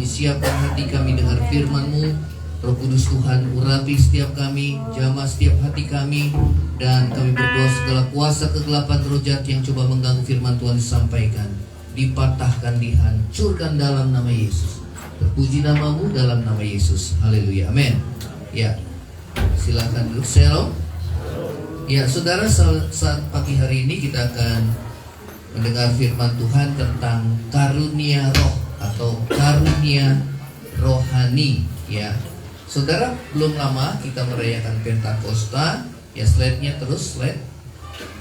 kami siapkan hati kami dengar firman-Mu. Roh Kudus Tuhan, urapi setiap kami, jamah setiap hati kami, dan kami berdoa segala kuasa kegelapan roh jahat yang coba mengganggu firman Tuhan disampaikan, dipatahkan, dihancurkan dalam nama Yesus. Terpuji nama-Mu dalam nama Yesus. Haleluya, amin. Ya, silakan duduk. Shalom. Ya, saudara, saat pagi hari ini kita akan mendengar firman Tuhan tentang karunia roh atau karunia rohani. Ya, saudara, belum lama kita merayakan Pentakosta. Ya, slide-nya terus, slide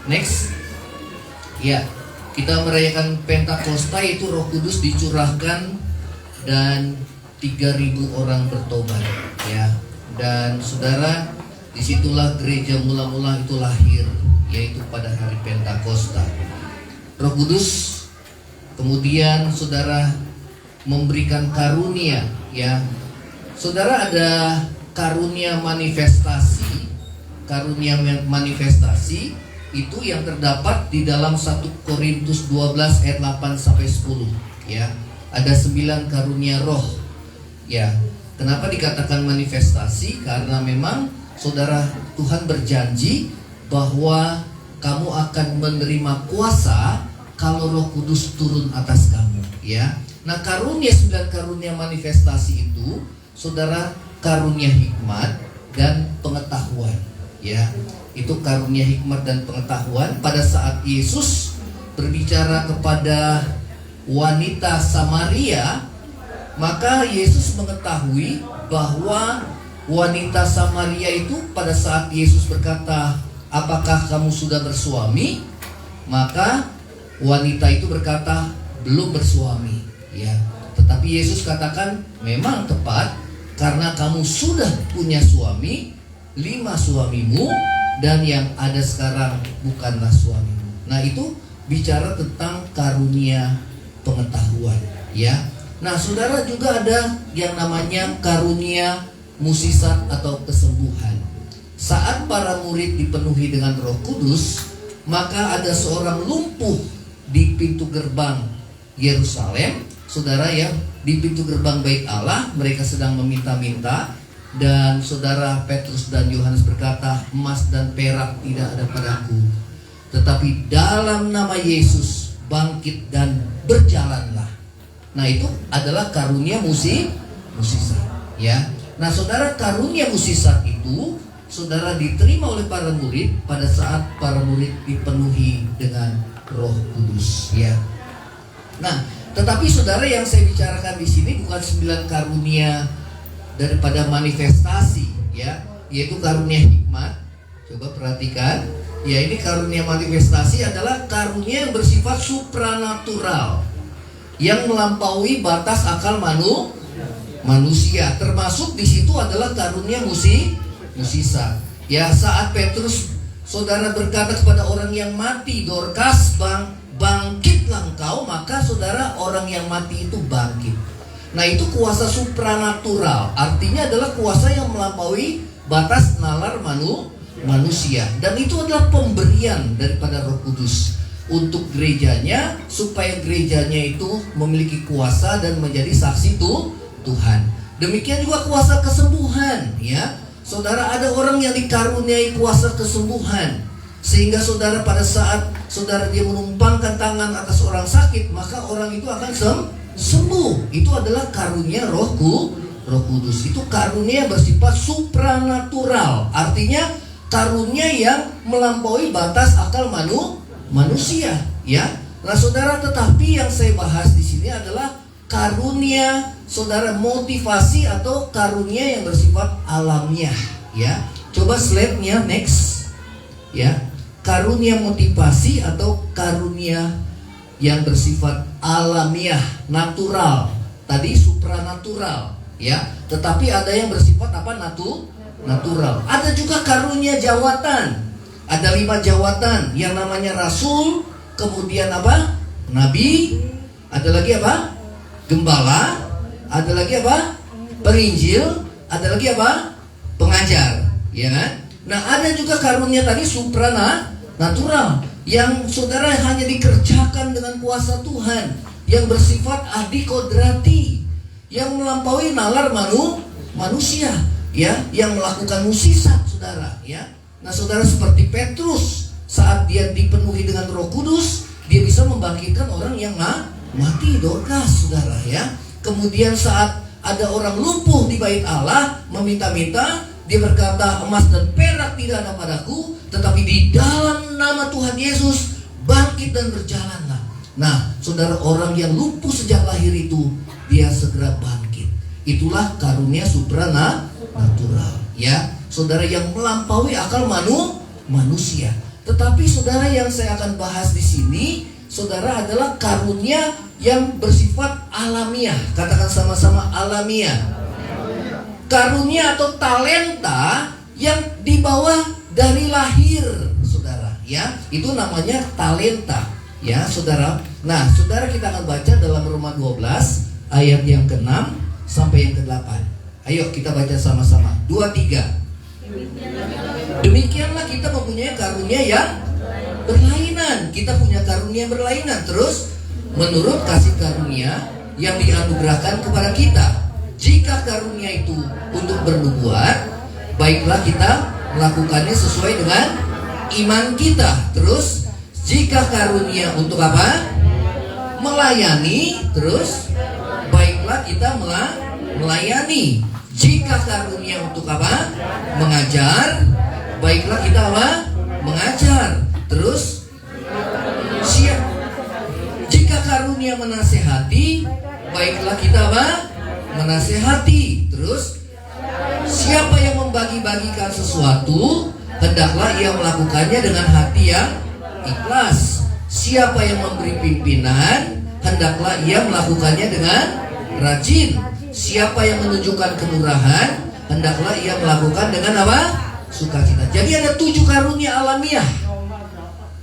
next. Ya, kita merayakan Pentakosta, itu Roh Kudus dicurahkan dan 3.000 orang bertobat. Ya, dan saudara, disitulah gereja mula-mula itu lahir, yaitu pada hari Pentakosta. Roh Kudus kemudian saudara memberikan karunia. Ya, saudara, ada karunia manifestasi. Karunia manifestasi itu yang terdapat di dalam 1 Korintus 12 ayat 8 sampai 10. Ya, ada 9 karunia roh. Ya, kenapa dikatakan manifestasi? Karena memang saudara, Tuhan berjanji bahwa kamu akan menerima kuasa kalau Roh Kudus turun atas kamu. Ya, nah, karunia 9 karunia manifestasi itu, saudara, karunia hikmat dan pengetahuan. Ya, itu karunia hikmat dan pengetahuan. Pada saat Yesus berbicara kepada wanita Samaria, maka Yesus mengetahui bahwa wanita Samaria itu pada saat Yesus berkata, "Apakah kamu sudah bersuami?" Maka wanita itu berkata, "Belum bersuami." Ya, tetapi Yesus katakan, "Memang tepat, karena kamu sudah punya suami, 5 suamimu, dan yang ada sekarang bukanlah suamimu." Nah, itu bicara tentang karunia pengetahuan. Ya, nah, saudara, juga ada yang namanya karunia musisat atau kesembuhan. Saat para murid dipenuhi dengan Roh Kudus, maka ada seorang lumpuh di pintu gerbang Yerusalem. Saudara, ya, di pintu gerbang Bait Allah mereka sedang meminta-minta, dan saudara, Petrus dan Yohanes berkata, "Emas dan perak tidak ada padaku, tetapi dalam nama Yesus bangkit dan berjalanlah." Nah, itu adalah karunia musisat. Ya, nah, saudara, karunia musisat itu saudara diterima oleh para murid pada saat para murid dipenuhi dengan Roh Kudus. Ya, nah, tetapi saudara, yang saya bicarakan di sini bukan 9 karunia daripada manifestasi, ya, yaitu karunia hikmat. Coba perhatikan, ya, ini karunia manifestasi adalah karunia yang bersifat supranatural, yang melampaui batas akal manusia. Termasuk di situ adalah karunia musisat. Ya, saat Petrus saudara berkata kepada orang yang mati, "Dorkas, bangkitlah engkau," maka saudara, orang yang mati itu bangkit. Nah, itu kuasa supranatural, artinya adalah kuasa yang melampaui batas nalar manusia. Dan itu adalah pemberian daripada Roh Kudus untuk gerejanya, supaya gerejanya itu memiliki kuasa dan menjadi saksi Tuhan. Demikian juga kuasa kesembuhan. Ya, saudara, ada orang yang dikaruniai kuasa kesembuhan, sehingga saudara, pada saat saudara dia menumpangkan tangan atas orang sakit, maka orang itu akan sembuh. Itu adalah karunia Roh Kudus. Itu karunia bersifat supranatural, artinya karunia yang melampaui batas akal manusia. Ya, nah, saudara, tetapi yang saya bahas di sini adalah karunia saudara motivasi atau karunia yang bersifat alamiah. Ya, coba slide-nya next. Ya, karunia motivasi atau karunia yang bersifat alamiah, natural. Tadi supranatural, ya. Tetapi ada yang bersifat apa? Natural. Ada juga karunia jawatan. Ada 5 jawatan yang namanya rasul, kemudian apa? Nabi, ada lagi apa? Gembala, ada lagi apa? Penginjil, ada lagi apa? Pengajar, ya kan? Nah, ada juga karunia tadi supranatural yang saudara hanya dikerjakan dengan kuasa Tuhan, yang bersifat adikodrati. yang melampaui nalar manusia, ya, yang melakukan mukjizat, saudara, ya. Nah, saudara, seperti Petrus, saat dia dipenuhi dengan Roh Kudus, dia bisa membangkitkan orang yang mati, Dorcas, saudara, ya. Kemudian saat ada orang lumpuh di bait Allah meminta-minta, dia berkata, emas dan perak tidak ada padaku, tetapi di dalam nama Tuhan Yesus bangkit dan berjalanlah. Nah, saudara, orang yang lumpuh sejak lahir itu, dia segera bangkit. Itulah karunia supranatural, ya, saudara, yang melampaui akal manusia. Tetapi saudara, yang saya akan bahas di sini, saudara, adalah karunia yang bersifat alamiah. Katakan sama-sama, alamiah. Karunia atau talenta yang dibawa dari lahir, saudara, ya. Itu namanya talenta, ya, saudara. Nah, saudara, kita akan baca dalam Roma 12 ayat yang ke-6 sampai yang ke-8. Ayo kita baca sama-sama. 2, 3. Demikianlah kita mempunyai karunia yang berlainan. Kita punya karunia berlainan. Terus, menurut kasih karunia yang dianugerahkan kepada kita. Jika karunia itu untuk bernubuat, baiklah kita melakukannya sesuai dengan iman kita. Terus, jika karunia untuk apa? Melayani. Terus, baiklah kita melayani. Jika karunia untuk apa? Mengajar, baiklah kita apa? Mengajar. Terus, jika karunia menasehati, baiklah kita apa? Menasehati. Terus, siapa yang membagi-bagikan sesuatu, hendaklah ia melakukannya dengan hati yang ikhlas. Siapa yang memberi pimpinan, hendaklah ia melakukannya dengan rajin. Siapa yang menunjukkan kelurahan, hendaklah ia melakukan dengan apa? Sukacita. Jadi ada 7 karunia alamiah,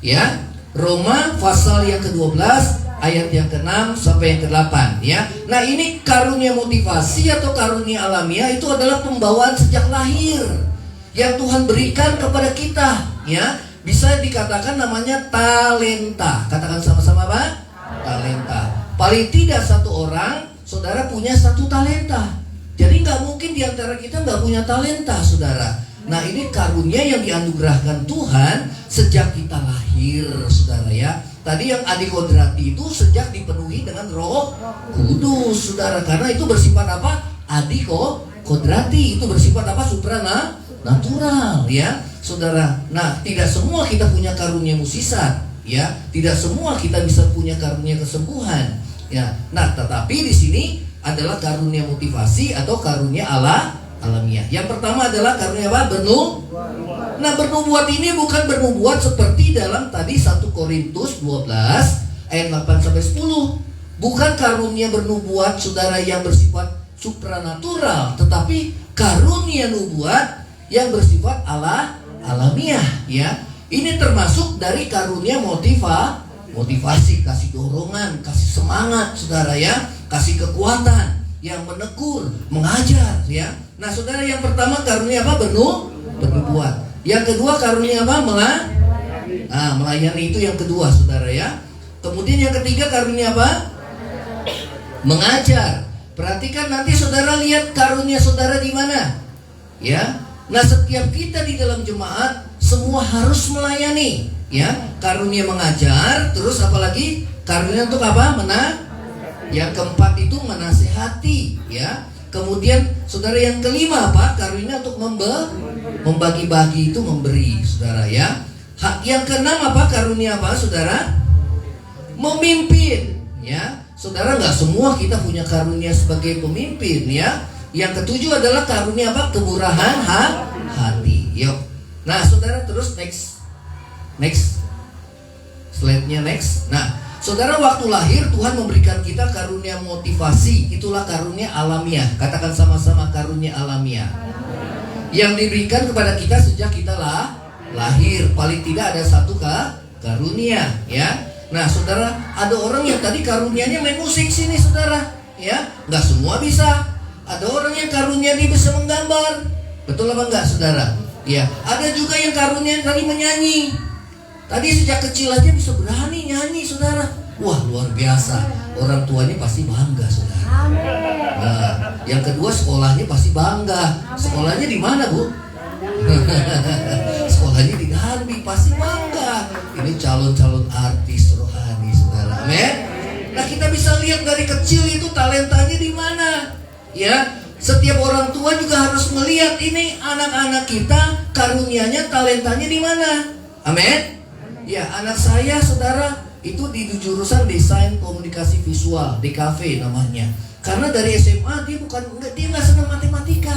ya. Roma pasal yang ke-12 ayat yang ke-6 sampai yang ke-8, ya. Nah, ini karunia motivasi atau karunia alamiah itu adalah pembawaan sejak lahir yang Tuhan berikan kepada kita, ya. Bisa dikatakan namanya talenta. Katakan sama-sama apa? Talenta. Paling tidak satu orang, saudara, punya satu talenta. Jadi nggak mungkin diantara kita nggak punya talenta, saudara. Nah, ini karunia yang dianugerahkan Tuhan sejak kita lahir, saudara, ya. Tadi yang adikodrati itu sejak dipenuhi dengan Roh Kudus, saudara. Karena itu bersifat apa? Adikodrati. Itu bersifat apa? Supranatural, ya, saudara. Nah, tidak semua kita punya karunia mukjizat, ya. Tidak semua kita bisa punya karunia kesembuhan, ya. Nah, tetapi di sini adalah karunia motivasi atau karunia alamiah. Yang pertama adalah karunia apa? Nah, bernubuat ini bukan bernubuat seperti dalam tadi 1 Korintus 12 ayat 8 sampai 10. Bukan karunia bernubuat, saudara, yang bersifat supranatural, tetapi karunia nubuat yang bersifat alamiah, ya. Ini termasuk dari karunia motivasi, kasih dorongan, kasih semangat, saudara, ya, kasih kekuatan, yang menegur, mengajar, ya. Nah, saudara, yang pertama karunia apa? Bernubuat. Yang kedua karunia apa? Melayani itu yang kedua, saudara, ya. Kemudian yang ketiga karunia apa? Mengajar. Perhatikan nanti saudara lihat karunia saudara di mana, ya. Nah, setiap kita di dalam jemaat semua harus melayani, ya. Karunia mengajar, terus apalagi karunia untuk apa? Yang keempat itu menasehati, ya. Kemudian saudara yang kelima apa? Karunia untuk membagi-bagi, itu memberi, saudara, ya. Yang keenam apa? Karunia apa, saudara? Memimpin, ya. Saudara, nggak semua kita punya karunia sebagai pemimpin, ya. Yang ketujuh adalah karunia apa? Kemurahan hati. Yuk. Nah, saudara, terus next. Slide-nya next. Nah, saudara, waktu lahir Tuhan memberikan kita karunia motivasi. Itulah karunia alamiah. Katakan sama-sama, karunia alamiah. Yang diberikan kepada kita sejak kita lahir. Paling tidak ada satu karunia, ya. Nah, saudara, ada orang yang tadi karunianya main musik sini, saudara, ya. Nggak semua bisa. Ada orang yang karunia dia bisa menggambar. Betul apa enggak, saudara? Ya. Ada juga yang karunia tadi menyanyi. Tadi sejak kecil aja bisa berani nyanyi, saudara. Wah, luar biasa. Orang tuanya pasti bangga, saudara. Nah, yang kedua sekolahnya pasti bangga. Sekolahnya di mana, Bu? Sekolahnya di Danbi, pasti bangga. Ini calon-calon artis rohani, saudara. Amin. Nah, kita bisa lihat dari kecil itu talentanya di mana. Ya, setiap orang tua juga harus melihat ini anak-anak kita karunianya, talentanya di mana. Amin. Ya, anak saya, saudara, itu di jurusan desain komunikasi visual, DKV namanya. Karena dari SMA dia nggak senang matematika.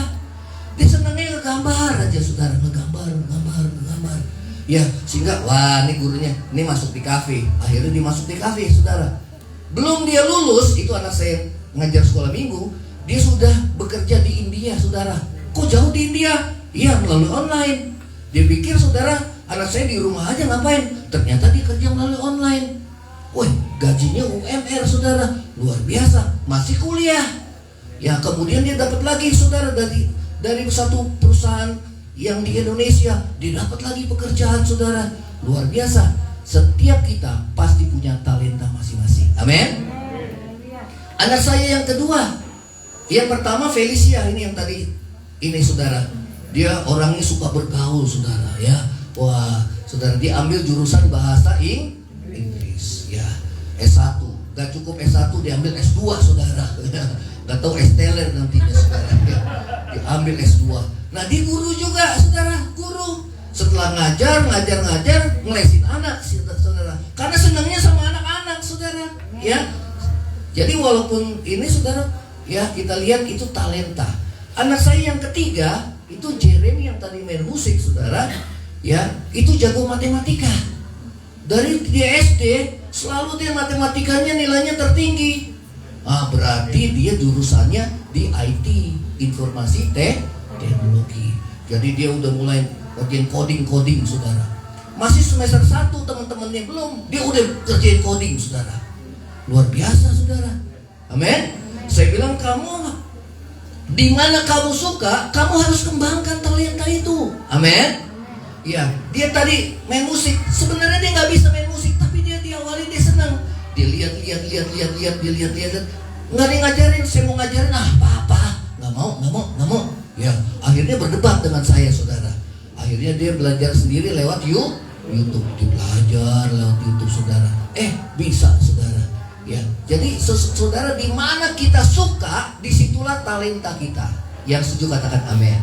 Dia senangnya ngegambar aja, saudara, ngegambar. Ya, sehingga wah, ini gurunya, ini masuk di kafe. Akhirnya dia masuk di kafe, saudara. Belum dia lulus, itu anak saya ngajar sekolah minggu, dia sudah bekerja di India, saudara. Kok jauh di India? Iya, melalui online. Dia pikir, saudara, anak saya di rumah aja ngapain? Ternyata dia kerja melalui online. Wih, gajinya UMR, saudara, luar biasa, masih kuliah. Ya, kemudian dia dapat lagi, saudara, dari satu perusahaan yang di Indonesia, dia dapat lagi pekerjaan, saudara, luar biasa. Setiap kita pasti punya talenta masing-masing. Amin. Anak saya yang kedua, yang pertama Felicia, ini yang tadi ini, saudara, dia orangnya suka bergaul, saudara, ya. Wah, saudara, dia ambil jurusan bahasa Inggris, ya. S1, gak cukup S1, dia ambil S2, saudara. Gak tahu S-teler nantinya, saudara, ya. Dia ambil S2. Nah, dia guru juga, saudara, guru. Setelah ngajar, ngelesin anak, saudara. Karena senangnya sama anak-anak, saudara, ya. Jadi walaupun ini, saudara, ya, kita lihat itu talenta. Anak saya yang ketiga itu Jeremy yang tadi main musik, saudara, ya, itu jago matematika. Dari dia SD selalu dia matematikanya nilainya tertinggi. Berarti dia jurusannya di IT, informasi teknologi. Jadi dia udah mulai kerjain coding, saudara. Masih semester 1, teman-temannya belum, dia udah kerjain coding, saudara. Luar biasa, saudara. Amin. Saya bilang, kamu di mana kamu suka, kamu harus kembangkan talenta itu. Amin. Ya, dia tadi main musik. Sebenarnya dia nggak bisa main musik, tapi dia diawali dia senang. Dia lihat, nggak dia ngajarin. Saya mau ngajarin, apa, nggak mau. Ya, akhirnya berdebat dengan saya, saudara. Akhirnya dia belajar sendiri lewat YouTube. Dia belajar lewat YouTube, saudara. Bisa, saudara. Ya, jadi saudara, di mana kita suka, disitulah talenta kita. Yang setuju katakan amin.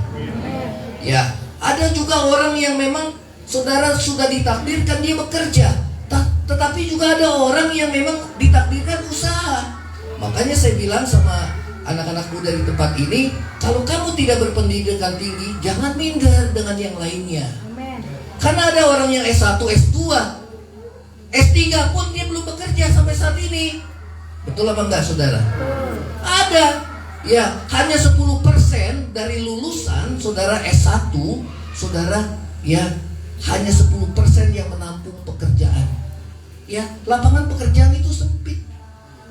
Ya, ada juga orang yang memang, saudara, sudah ditakdirkan dia bekerja, tetapi juga ada orang yang memang ditakdirkan usaha. Makanya saya bilang sama anak-anak muda di tempat ini, kalau kamu tidak berpendidikan tinggi, jangan minder dengan yang lainnya. Amen. Karena ada orang yang S1, S2, S3 pun dia belum bekerja sampai saat ini. Betul apa enggak, saudara? Ada. Ya, hanya 10% dari lulusan saudara S1, saudara, ya, hanya 10% yang menampung pekerjaan. Ya, lapangan pekerjaan itu sempit.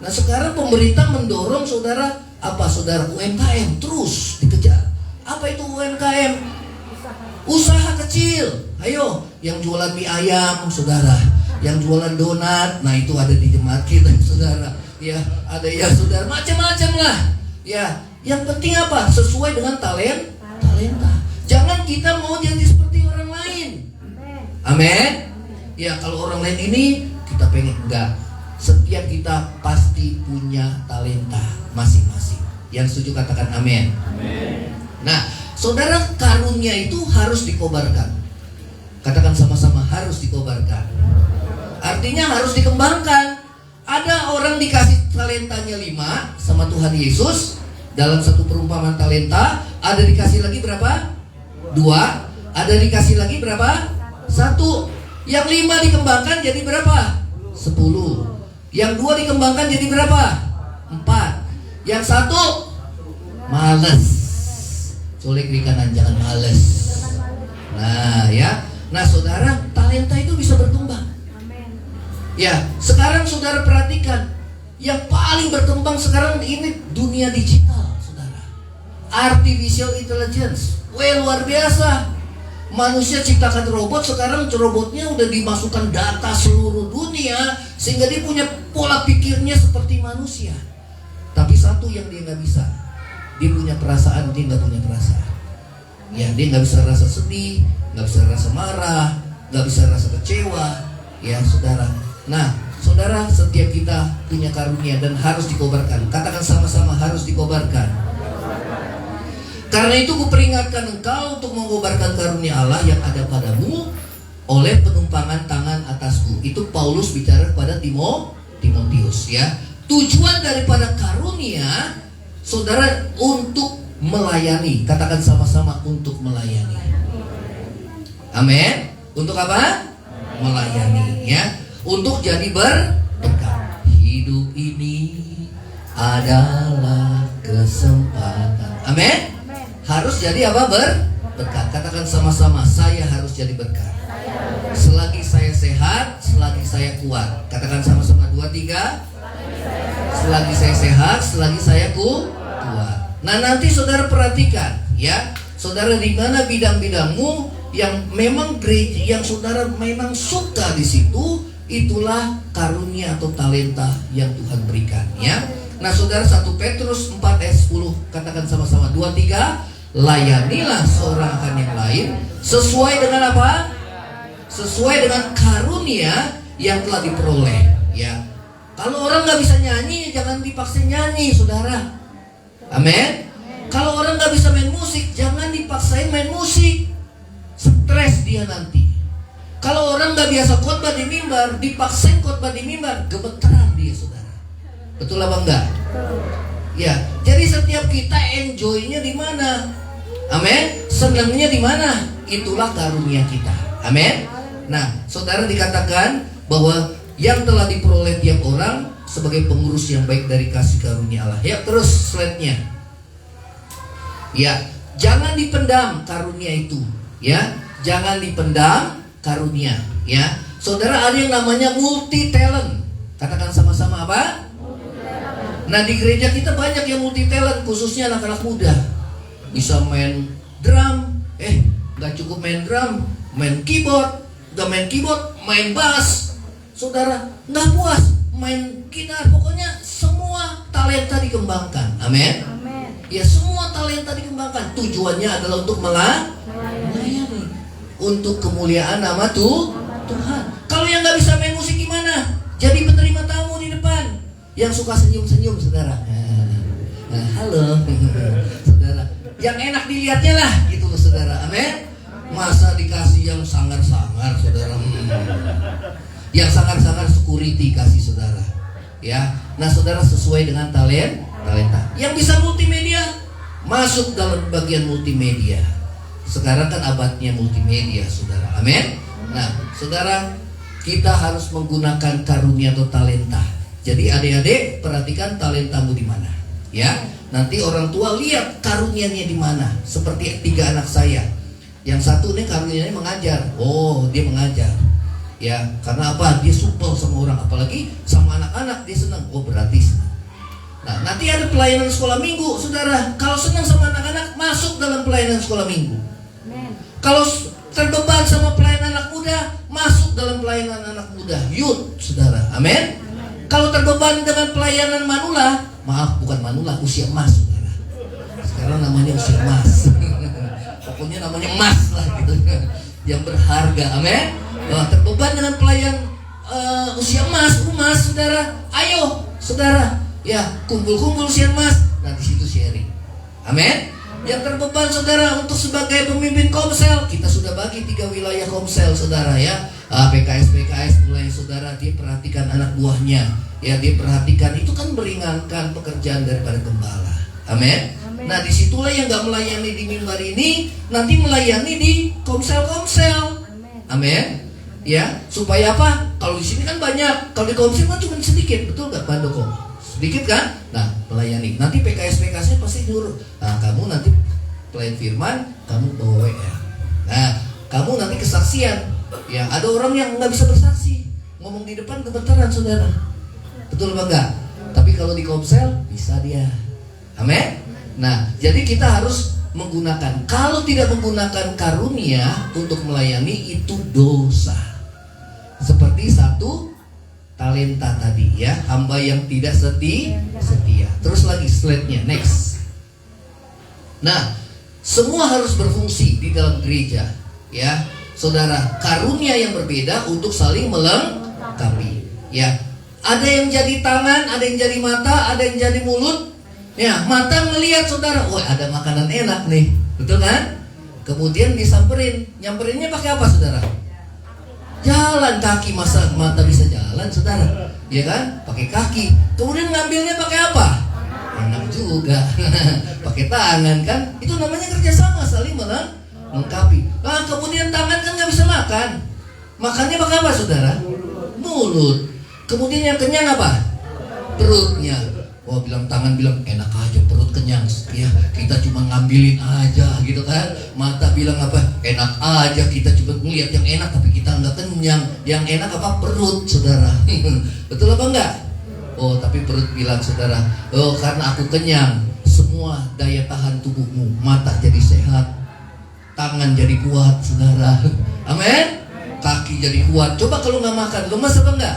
Nah, sekarang pemerintah mendorong, saudara, apa, saudara, UMKM terus dikejar. Apa itu UMKM? Usaha kecil. Ayo, yang jualan mie ayam, saudara, yang jualan donat, nah itu ada di jemaat kita, saudara. Ya, ada ya, saudara, macam-macam lah. Ya, yang penting apa? Sesuai dengan talenta. Jangan kita mau jadi seperti orang lain. Amin. Ya, kalau orang lain ini kita pengen, enggak. Setiap kita pasti punya talenta masing-masing. Yang setuju katakan amin. Nah, saudara, karunia itu harus dikobarkan. Katakan sama-sama, harus dikobarkan. Artinya harus dikembangkan. Ada orang dikasih talentanya 5 sama Tuhan Yesus. Dalam satu perumpamaan talenta, ada dikasih lagi berapa? 2. Ada dikasih lagi berapa? 1. Yang 5 dikembangkan jadi berapa? 10. Yang 2 dikembangkan jadi berapa? 4. Yang 1 males. Culik di kanan, jangan males. Nah, ya. Nah, saudara, talenta itu bisa berkembang. Ya, sekarang saudara perhatikan, yang paling berkembang sekarang ini dunia digital, saudara. Artificial intelligence. Luar biasa. Manusia ciptakan robot, sekarang robotnya udah dimasukkan data seluruh dunia, Sehingga dia punya pola pikirnya seperti manusia. Tapi satu yang dia nggak bisa, dia punya perasaan, dia nggak punya perasaan. Ya, dia nggak bisa rasa sedih, nggak bisa rasa marah, nggak bisa rasa kecewa. Ya, saudara. Nah, saudara, setiap kita punya karunia dan harus dikobarkan. Katakan sama-sama, harus dikobarkan. Karena itu kuperingatkan engkau untuk mengobarkan karunia Allah yang ada padamu oleh penumpangan tangan atasku. Itu Paulus bicara kepada Timotius, ya. Tujuan daripada karunia, saudara, untuk melayani. Katakan sama-sama, untuk melayani. Amin. Untuk apa? Melayani, ya. Untuk jadi berkat. Hidup ini adalah kesempatan. Amin. Harus jadi apa? Berkat. Katakan sama-sama, saya harus jadi berkat. Selagi saya sehat, selagi saya kuat. Katakan sama-sama, 2, 3. Selagi saya sehat, selagi saya kuat. Nah, nanti saudara perhatikan, ya. Saudara, di mana bidang-bidangmu yang memang gereja, yang saudara memang suka di situ, itulah karunia atau talenta yang Tuhan berikan, ya. Nah, saudara, 1 Petrus 4 ayat 10, katakan sama-sama, 2, 3. Layanilah seorang akan yang lain sesuai dengan apa? Sesuai dengan karunia yang telah diperoleh, ya. Kalau orang nggak bisa nyanyi, jangan dipaksa nyanyi, saudara. Amin. Kalau orang nggak bisa main musik, jangan dipaksain main musik. Stres dia nanti. Kalau orang nggak biasa khotbah di mimbar, dipaksain khotbah di mimbar, gemeteran dia, saudara. Betul apa enggak? Ya. Jadi setiap kita enjoy-nya di mana? Amin. Senangnya di mana? Itulah karunia kita. Amin. Nah, saudara, dikatakan bahwa yang telah diperoleh tiap orang sebagai pengurus yang baik dari kasih karunia Allah. Ya, terus slide-nya. Ya, jangan dipendam karunia itu, ya. Jangan dipendam karunia, ya. Saudara, ada yang namanya multi talent. Katakan sama-sama apa? Nah, di gereja kita banyak yang multi talent, khususnya anak-anak muda. Bisa main drum, nggak cukup main drum, main keyboard, nggak main keyboard, main bass. Saudara, nggak puas main gitar, pokoknya semua talenta dikembangkan. Amin. Ya, semua talenta dikembangkan. Tujuannya adalah untuk melayani, untuk kemuliaan nama Tuhan. Kalau yang nggak bisa main musik gimana? Jadi penerima tamu di depan, yang suka senyum-senyum, saudara. Halo, saudara. Yang enak dilihatnya lah, gitu loh, saudara. Amin. Masa dikasih yang sangar-sangar, saudara? Yang sangar-sangar security kasih, saudara. Ya, nah, saudara, sesuai dengan talenta. Yang bisa multimedia, masuk dalam bagian multimedia. Sekarang kan abadnya multimedia, saudara. Amin. Nah, saudara, kita harus menggunakan karunia atau talenta. Jadi adik-adik, perhatikan talentamu di mana, ya. Nanti orang tua lihat karunianya di mana. Seperti 3 anak saya. Yang satu nih karunianya mengajar. Oh, dia mengajar. Ya, karena apa? Dia supel sama orang, apalagi sama anak-anak dia senang. Oh, berarti senang. Nah, nanti ada pelayanan sekolah minggu, saudara. Kalau senang sama anak-anak, masuk dalam pelayanan sekolah minggu. Kalau terbeban sama pelayanan anak muda, masuk dalam pelayanan anak muda, youth, saudara. Amin. Kalau terbeban dengan pelayanan manula, maaf, bukan manula, usia emas, saudara. Sekarang namanya usia emas. Pokoknya namanya emas lah, gitu. Yang berharga. Amin. Nah, terbeban dengan pelayan usia emas, saudara. Ayo, saudara, ya, kumpul-kumpul usia emas. Nah, di situ sharing. Amin. Yang terbeban, saudara, untuk sebagai pemimpin komsel, kita sudah bagi 3 wilayah komsel, saudara, ya. PKS mulai, saudara, dia perhatikan anak buahnya, ya, dia perhatikan, itu kan meringankan pekerjaan daripada gembala. Amin. Nah, disitulah yang nggak melayani di mimbar ini, nanti melayani di komsel-komsel. Amin. Ya, supaya apa? Kalau di sini kan banyak, kalau di komsel kan cuma sedikit, betul nggak, Pak Doko? Sedikit kan? Nah, melayani. Nanti PKS-PKS-nya pasti nyuruh. Nah, kamu nanti pelayan firman, kamu bawa WA. Nah, kamu nanti kesaksian. Ya, ada orang yang nggak bisa bersaksi, ngomong di depan gemeteran, saudara. Betul apa enggak? Tapi kalau di komsel bisa dia. Amin. Nah, jadi kita harus menggunakan. Kalau tidak menggunakan karunia untuk melayani, itu dosa. Seperti 1 talenta tadi ya, hamba yang tidak setia. Terus lagi slide-nya, next. Nah, semua harus berfungsi di dalam gereja ya, saudara. Karunia yang berbeda untuk saling melengkapi ya. Ada yang jadi tangan, ada yang jadi mata, ada yang jadi mulut. Ya, mata melihat saudara, wah ada makanan enak nih, betul kan? Kemudian disamperin, nyamperinnya pakai apa saudara? Jalan kaki, masa mata bisa jalan saudara? Ya kan? Pakai kaki. Kemudian ngambilnya pakai apa? Enak juga, pakai tangan kan? Itu namanya kerjasama, saling melengkapi. Nah, kemudian tangan kan nggak bisa makan, makannya pakai apa saudara? Mulut. Kemudian yang kenyang apa? Perutnya. Wah, bilang tangan bilang enak aja, perut kenyang. Ya, kita cuma ngambilin aja gitu kan. Mata bilang apa? Enak aja, kita cuma melihat yang enak tapi kita nggak kenyang. Yang enak apa? Perut, saudara. Betul apa enggak? Oh, tapi perut bilang saudara, oh karena aku kenyang, semua daya tahan tubuhmu, mata jadi sehat, tangan jadi kuat, saudara. Amin. Kaki jadi kuat. Coba kalau nggak makan, lemas apa enggak?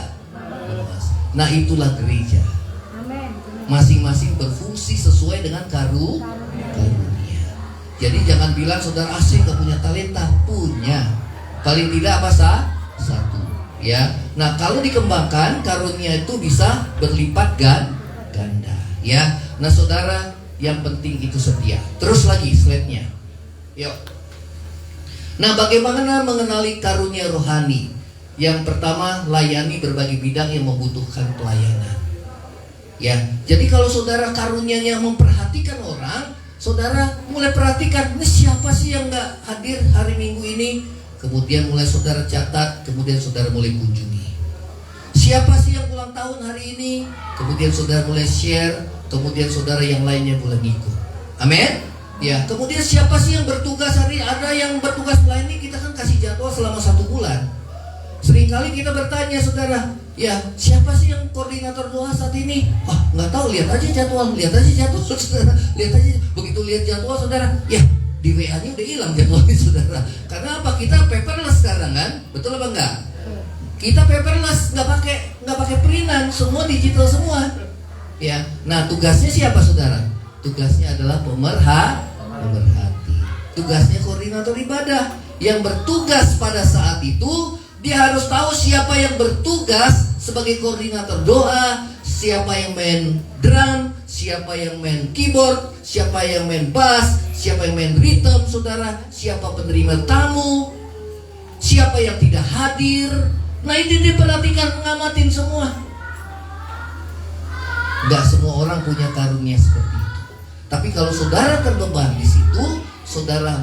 Nah, itulah gereja. Masing-masing berfungsi sesuai dengan karunia. Jadi jangan bilang saudara asing gak punya talenta, punya. Paling tidak apa satu. Ya. Nah, kalau dikembangkan karunia itu bisa berlipat ganda. Ya. Nah, saudara, yang penting itu setia. Terus lagi slide-nya. Yuk. Nah, bagaimana mengenali karunia rohani? Yang pertama, layani berbagai bidang yang membutuhkan pelayanan. Ya, jadi kalau saudara karunianya memperhatikan orang, saudara mulai perhatikan, ini siapa sih yang nggak hadir hari Minggu ini? Kemudian mulai saudara catat, kemudian saudara mulai kunjungi. Siapa sih yang ulang tahun hari ini? Kemudian saudara mulai share, kemudian saudara yang lainnya mulai ngikut. Amin. Ya, kemudian siapa sih yang bertugas hari? Ada yang bertugas melayani, kita kan kasih jadwal selama 1 bulan. Seringkali kita bertanya saudara, ya siapa sih yang koordinator doa saat ini? Wah, nggak tahu, lihat aja jadwal saudara, lihat aja. Begitu lihat jadwal saudara, ya di WA-nya udah hilang jadwalnya saudara. Karena apa? Kita paperless sekarang kan, betul apa enggak? Kita paperless, nggak pakai printan, semua digital semua. Ya, nah tugasnya siapa saudara? Tugasnya adalah pemerhati. Tugasnya koordinator ibadah yang bertugas pada saat itu. Dia harus tahu siapa yang bertugas sebagai koordinator doa, siapa yang main drum, siapa yang main keyboard, siapa yang main bass, siapa yang main rhythm, saudara, siapa penerima tamu, siapa yang tidak hadir. Nah, itu diperhatikan, ngamatin semua. Gak semua orang punya karunia seperti itu. Tapi kalau saudara terbeban di situ, saudara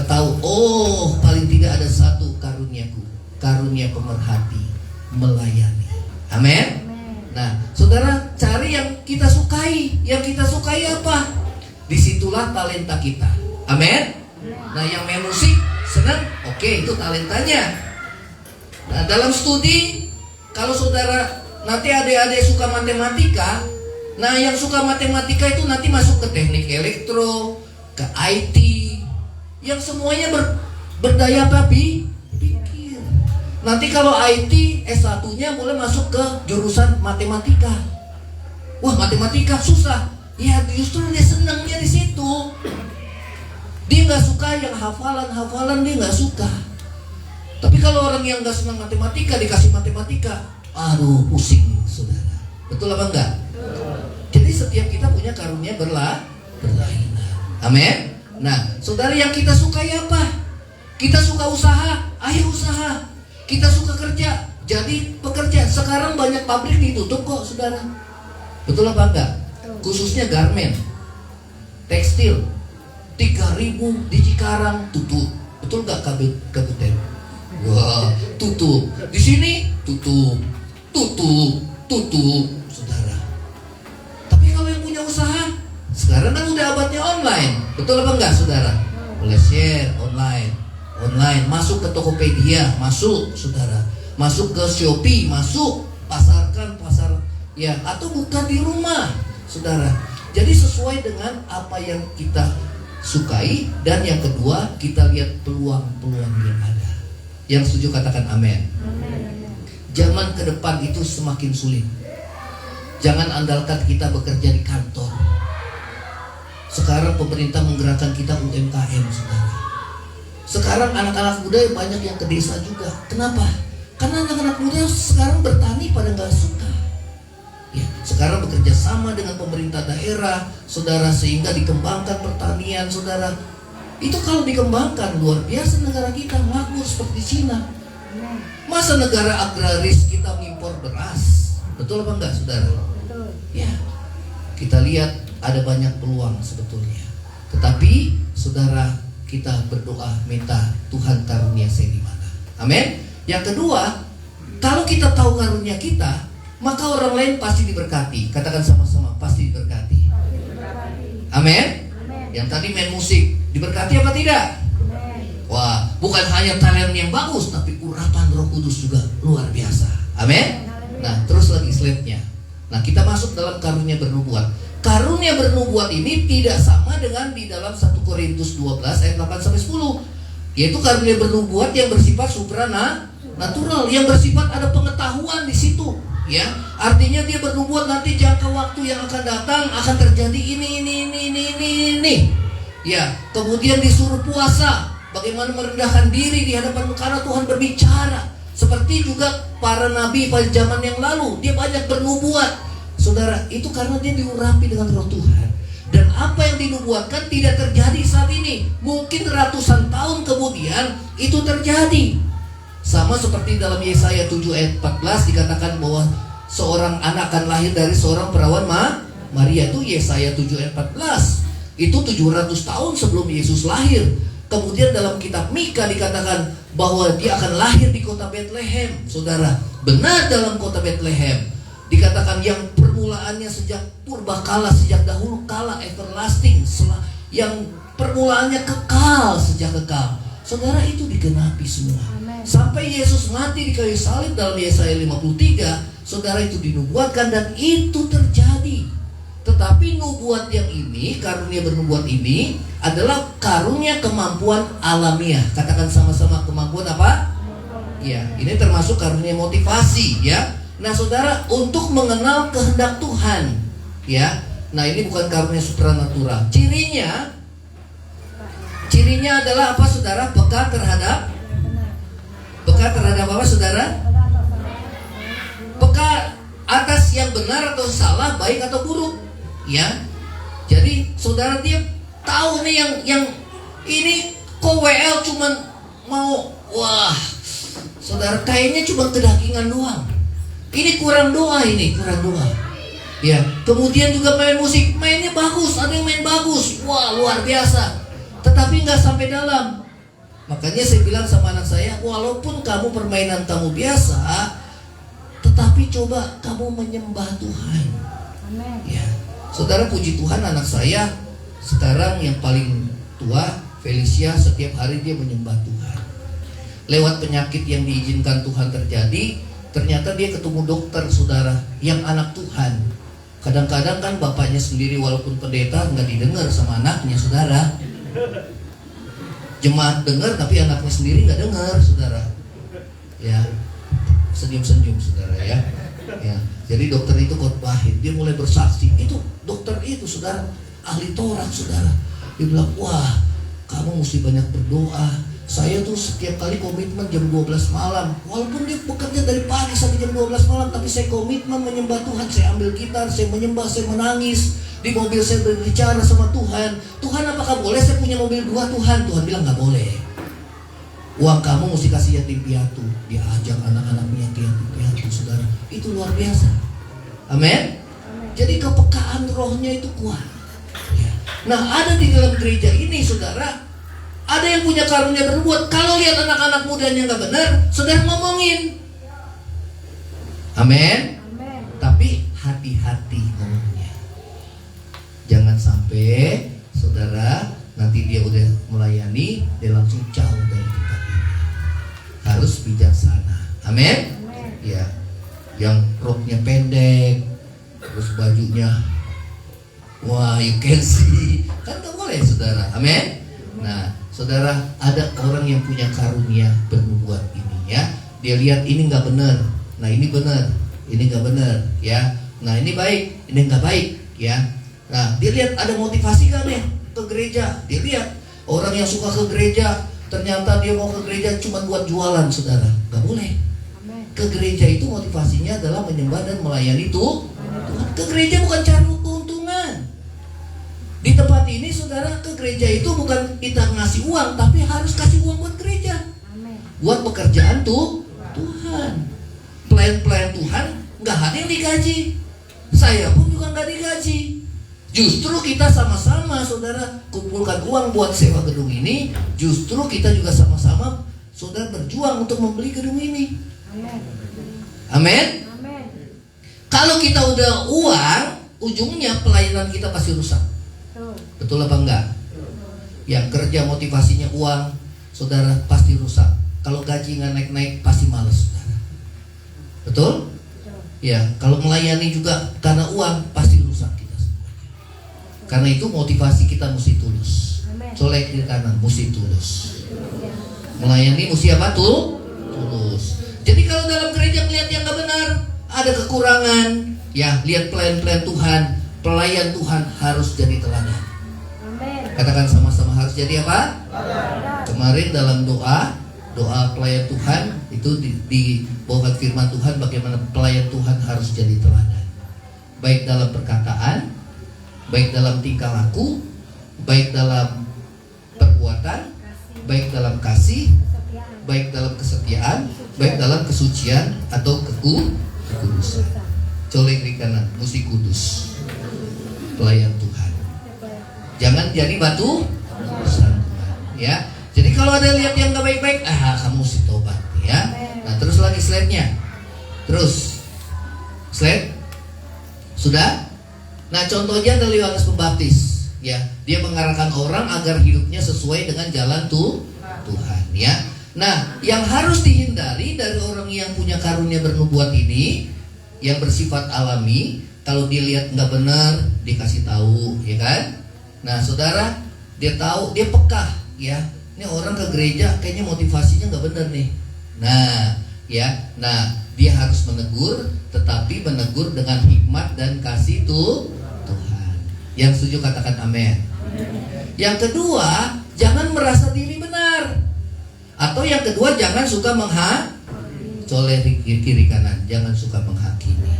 tahu, oh paling tidak ada satu karuniaku, karunia pemerhati, melayani. Amin. Nah, saudara cari yang kita sukai. Yang kita sukai apa? Disitulah talenta kita. Amin. Nah, yang main musik senang, oke, itu talentanya. Nah, dalam studi, kalau saudara nanti adik-adik suka matematika, nah yang suka matematika itu nanti masuk ke teknik elektro, ke IT, yang semuanya berdaya pikir. Nanti kalau IT S1-nya mulai masuk ke jurusan matematika. Wah, matematika susah. Ya justru dia senangnya di situ. Dia nggak suka yang hafalan dia nggak suka. Tapi kalau orang yang nggak senang matematika dikasih matematika, aduh pusing saudara. Betul apa enggak? Jadi setiap kita punya karunia berlainan. Amin. Nah, saudara, yang kita sukai apa? Kita suka usaha, ayo usaha. Kita suka kerja, jadi pekerja. Sekarang banyak pabrik ditutup kok, saudara. Betul apa enggak? Khususnya garment, tekstil. 3.000 di Cikarang tutup. Betul enggak Kabupaten? Wah, tutup. Di sini tutup, saudara. Tapi kalau yang punya usaha, sekarang kan udah abadnya online. Betul apa enggak saudara? Boleh share online, masuk ke Tokopedia, masuk saudara, masuk ke Shopee, masuk, pasarkan ya, atau buka di rumah saudara. Jadi sesuai dengan apa yang kita sukai. Dan yang kedua, kita lihat peluang yang ada. Yang setuju katakan amin. zaman ke depan itu semakin sulit. Jangan andalkan kita bekerja di kantor. Sekarang pemerintah menggerakkan kita UMKM, saudara. Sekarang anak-anak muda banyak yang ke desa juga. Kenapa? Karena anak-anak muda sekarang bertani pada nggak suka. Ya, sekarang bekerja sama dengan pemerintah daerah, saudara, sehingga dikembangkan pertanian, saudara. Itu kalau dikembangkan luar biasa negara kita, makmur seperti Cina. Masa negara agraris kita mengimpor beras? Betul apa enggak, saudara? Betul. Ya, kita lihat ada banyak peluang sebetulnya. Tetapi saudara, kita berdoa minta Tuhan karunia saya di mana. Amin. Yang kedua, kalau kita tahu karunia kita, maka orang lain pasti diberkati. Katakan sama-sama, pasti diberkati. Amin. Yang tadi main musik, diberkati apa tidak? Wah, bukan hanya talent yang bagus, tapi urapan Roh Kudus juga luar biasa. Amin. Nah, terus lagi slide-nya. Nah, kita masuk dalam karunia bernubuat. Karunia bernubuat ini tidak sama dengan di dalam 1 Korintus 12 ayat 8-10. Yaitu karunia bernubuat yang bersifat supranatural, yang bersifat ada pengetahuan di situ, ya. Artinya dia bernubuat nanti jangka waktu yang akan datang akan terjadi ini. Ya, kemudian disuruh puasa, bagaimana merendahkan diri di hadapan karena Tuhan berbicara. Seperti juga para nabi pada zaman yang lalu, dia banyak bernubuat. Saudara, itu karena dia diurapi dengan Roh Tuhan. Dan apa yang dinubuatkan tidak terjadi saat ini. Mungkin ratusan tahun kemudian itu terjadi. Sama seperti dalam Yesaya 7 ayat 14 dikatakan bahwa seorang anak akan lahir dari seorang perawan Maria. Itu Yesaya 7 ayat 14. Itu 700 tahun sebelum Yesus lahir. Kemudian dalam kitab Mika dikatakan bahwa dia akan lahir di kota Bethlehem. Saudara, benar, dalam kota Bethlehem. Dikatakan yang permulaannya sejak purbakala, sejak dahulu kala, everlasting, yang permulaannya kekal, sejak kekal. Saudara, itu digenapi semua. Amen. Sampai Yesus mati di kayu salib dalam Yesaya 53, saudara, itu dinubuatkan dan itu terjadi. Tetapi nubuat yang ini, karunia bernubuat ini adalah karunia kemampuan alamiah. Katakan sama-sama, kemampuan apa? Ya, ini termasuk karunia motivasi, ya. Nah, saudara, untuk mengenal kehendak Tuhan, ya. Nah, ini bukan karunia supranatural. Cirinya adalah apa, saudara? Peka terhadap apa, saudara? Peka atas yang benar atau salah, baik atau buruk, ya. Jadi, saudara, dia tahu nih yang ini kok WL cuman mau, wah, saudara, kayaknya cuma kedagingan doang. Ini kurang doa. Ya, kemudian juga main musik, mainnya bagus, ada yang main bagus, wah, luar biasa. Tetapi nggak sampai dalam. Makanya saya bilang sama anak saya, walaupun kamu permainan kamu biasa, tetapi coba kamu menyembah Tuhan. Amen. Ya, saudara, puji Tuhan, anak saya sekarang yang paling tua, Felicia, setiap hari dia menyembah Tuhan. Lewat penyakit yang diizinkan Tuhan terjadi. Ternyata dia ketemu dokter, saudara, yang anak Tuhan. Kadang-kadang kan bapaknya sendiri walaupun pendeta nggak didengar sama anaknya, saudara. Jemaat dengar tapi anaknya sendiri nggak dengar, saudara. Ya, senyum-senyum, saudara, ya. Ya, jadi dokter itu khotbahin, dia mulai bersaksi. Itu dokter itu, saudara, ahli Taurat, saudara. Dia bilang, wah, kamu mesti banyak berdoa. Saya tuh setiap kali komitmen jam 12 malam. Walaupun dia bekerja dari pagi sampai jam 12 malam, tapi saya komitmen menyembah Tuhan. Saya ambil gitar, saya menyembah, saya menangis. Di mobil saya berbicara sama Tuhan. Tuhan, apakah boleh saya punya mobil 2, Tuhan? Tuhan bilang nggak boleh. Uang kamu mesti kasih yatim piatu. Dia ajak anak-anaknya ke yatim piatu, saudara. Itu luar biasa. Amin. Jadi kepekaan rohnya itu kuat. Ya. Nah, ada di dalam gereja ini, saudara, ada yang punya karunia bernubuat. Kalau lihat anak-anak mudanya nggak benar, saudara ngomongin. Amin. Tapi hati-hati ngomongnya. Jangan sampai saudara nanti dia udah melayani, dia langsung jauh dari tempat ini. Harus bijaksana. Amin. Ya, yang roknya pendek, terus bajunya, wah, you can see, kan nggak boleh, saudara. Amin. Nah, saudara, ada orang yang punya karunia bernubuat ini, ya. Dia lihat ini nggak benar, Nah ini benar, ini nggak benar, ya. Nah ini baik, ini nggak baik, ya. Nah dia lihat ada motivasi kan ya ke gereja. Dia lihat orang yang suka ke gereja, ternyata dia mau ke gereja cuma buat jualan, saudara. Nggak boleh. Ke gereja itu motivasinya adalah menyembah dan melayani Tuhan. Ke gereja bukan cari keuntungan. Di tempat ini saudara, ke gereja itu bukan kita ngasih uang, tapi harus kasih uang buat gereja. Buat pekerjaan Tuhan. Pelayan-pelayan Tuhan nggak ada yang digaji. Saya pun juga nggak digaji. Justru kita sama-sama saudara kumpulkan uang buat sewa gedung ini. Justru kita juga sama-sama saudara berjuang untuk membeli gedung ini. Amin. Kalau kita udah uang, ujungnya pelayanan kita pasti rusak. Betul apa enggak? Yang kerja motivasinya uang, saudara pasti rusak. Kalau gaji nggak naik-naik pasti malas, saudara. Betul? Ya, kalau melayani juga karena uang pasti rusak kita semua. Karena itu motivasi kita mesti tulus. Colek kiri kanan, mesti tulus. Melayani mesti apa tuh? Tulus. Jadi kalau dalam gereja melihat yang nggak benar, ada kekurangan, ya lihat pelayan-pelayan Tuhan, pelayan Tuhan harus jadi teladan. Katakan sama-sama harus jadi apa? Kemarin dalam doa pelayan Tuhan itu dibawakan firman Tuhan bagaimana pelayan Tuhan harus jadi teladan. Baik dalam perkataan, baik dalam tingkah laku, baik dalam perbuatan, baik dalam kasih, baik dalam kesetiaan, baik dalam kesucian atau kekudusan. Colek kiri kanan, mesti kudus. Pelayan Tuhan. Jangan jadi batu sandungan, ya. Jadi kalau ada lihat yang gak baik-baik, kamu mesti tobat, ya. Nah terus lagi slide-nya. Terus slide. Sudah? Nah contohnya dari Yohanes Pembaptis, ya. Dia mengarahkan orang agar hidupnya sesuai dengan jalan Tuhan, ya. Nah yang harus dihindari dari orang yang punya karunia bernubuat ini, yang bersifat alami, kalau dilihat nggak benar dikasih tahu, ya kan? Nah saudara, dia tahu, dia peka, ya. Ini orang ke gereja kayaknya motivasinya nggak benar nih. Nah, ya, nah dia harus menegur, tetapi menegur dengan hikmat dan kasih Tuhan. Yang setuju katakan amin. Yang kedua, jangan merasa diri benar. Atau yang kedua, jangan suka colek kiri kanan, jangan suka menghakimi.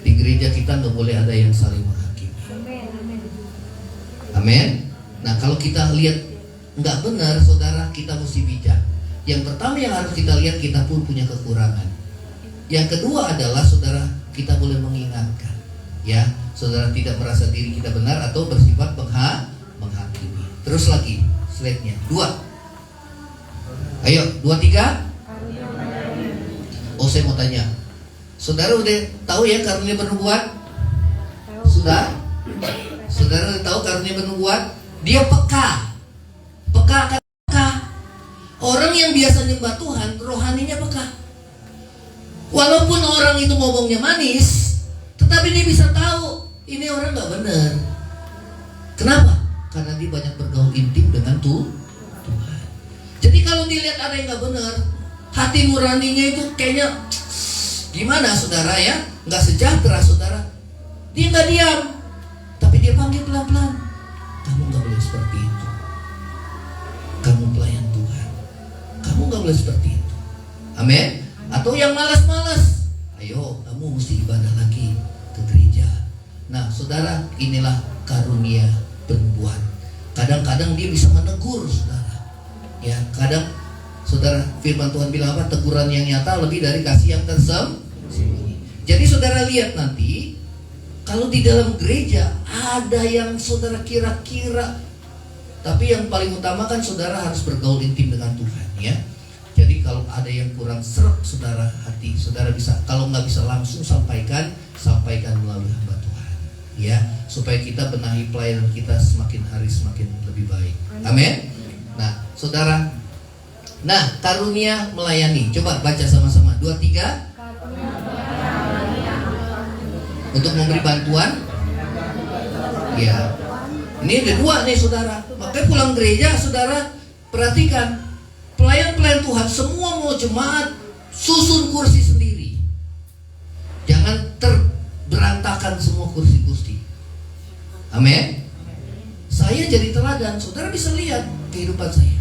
Di gereja kita nggak boleh ada yang saling menghakimi. Amin. Nah kalau kita lihat nggak benar, saudara, kita mesti bijak. Yang pertama yang harus kita lihat, kita pun punya kekurangan. Yang kedua adalah saudara, kita boleh mengingatkan, ya, saudara tidak merasa diri kita benar atau bersifat menghakimi. Terus lagi slide-nya 2. Ayo 2, 3. Oh saya mau tanya, saudara udah tahu ya karunia bernubuat? Sudah? Saudara udah tahu karunia bernubuat? Dia peka akan peka. Orang yang biasa nyembah Tuhan, rohaninya peka. Walaupun orang itu ngomongnya manis, tetapi dia bisa tahu ini orang nggak benar. Kenapa? Karena dia banyak bergaul intim dengan Tuhan. Jadi kalau dilihat ada yang nggak benar, hati nuraninya itu kayaknya gimana, saudara, ya? Nggak sejahtera, saudara. Dia nggak diam, tapi dia panggil pelan-pelan. Kamu nggak boleh seperti itu. Kamu pelayan Tuhan. Kamu nggak boleh seperti itu. Amin. Atau yang malas-malas, ayo kamu mesti ibadah lagi ke gereja. Nah saudara, inilah karunia bernubuat. Kadang-kadang dia bisa menegur, saudara. Ya, kadang saudara, firman Tuhan bilang apa? Teguran yang nyata lebih dari kasih yang tersembunyi. Jadi saudara lihat nanti, kalau di dalam gereja ada yang saudara kira-kira, tapi yang paling utama kan saudara harus bergaul intim dengan Tuhan, ya. Jadi kalau ada yang kurang seret, saudara, hati saudara bisa, kalau nggak bisa langsung sampaikan melalui hamba Tuhan, ya, supaya kita benahi pelayanan kita semakin hari semakin lebih baik. Amin. Nah, saudara, nah karunia melayani, coba baca sama-sama 2, 3. Untuk memberi bantuan, ya. Ini ada 2 nih, saudara. Makanya pulang gereja, saudara, perhatikan pelayan-pelayan Tuhan semua mau jemaat susun kursi sendiri. Amin. Saya jadi teladan, saudara bisa lihat kehidupan saya.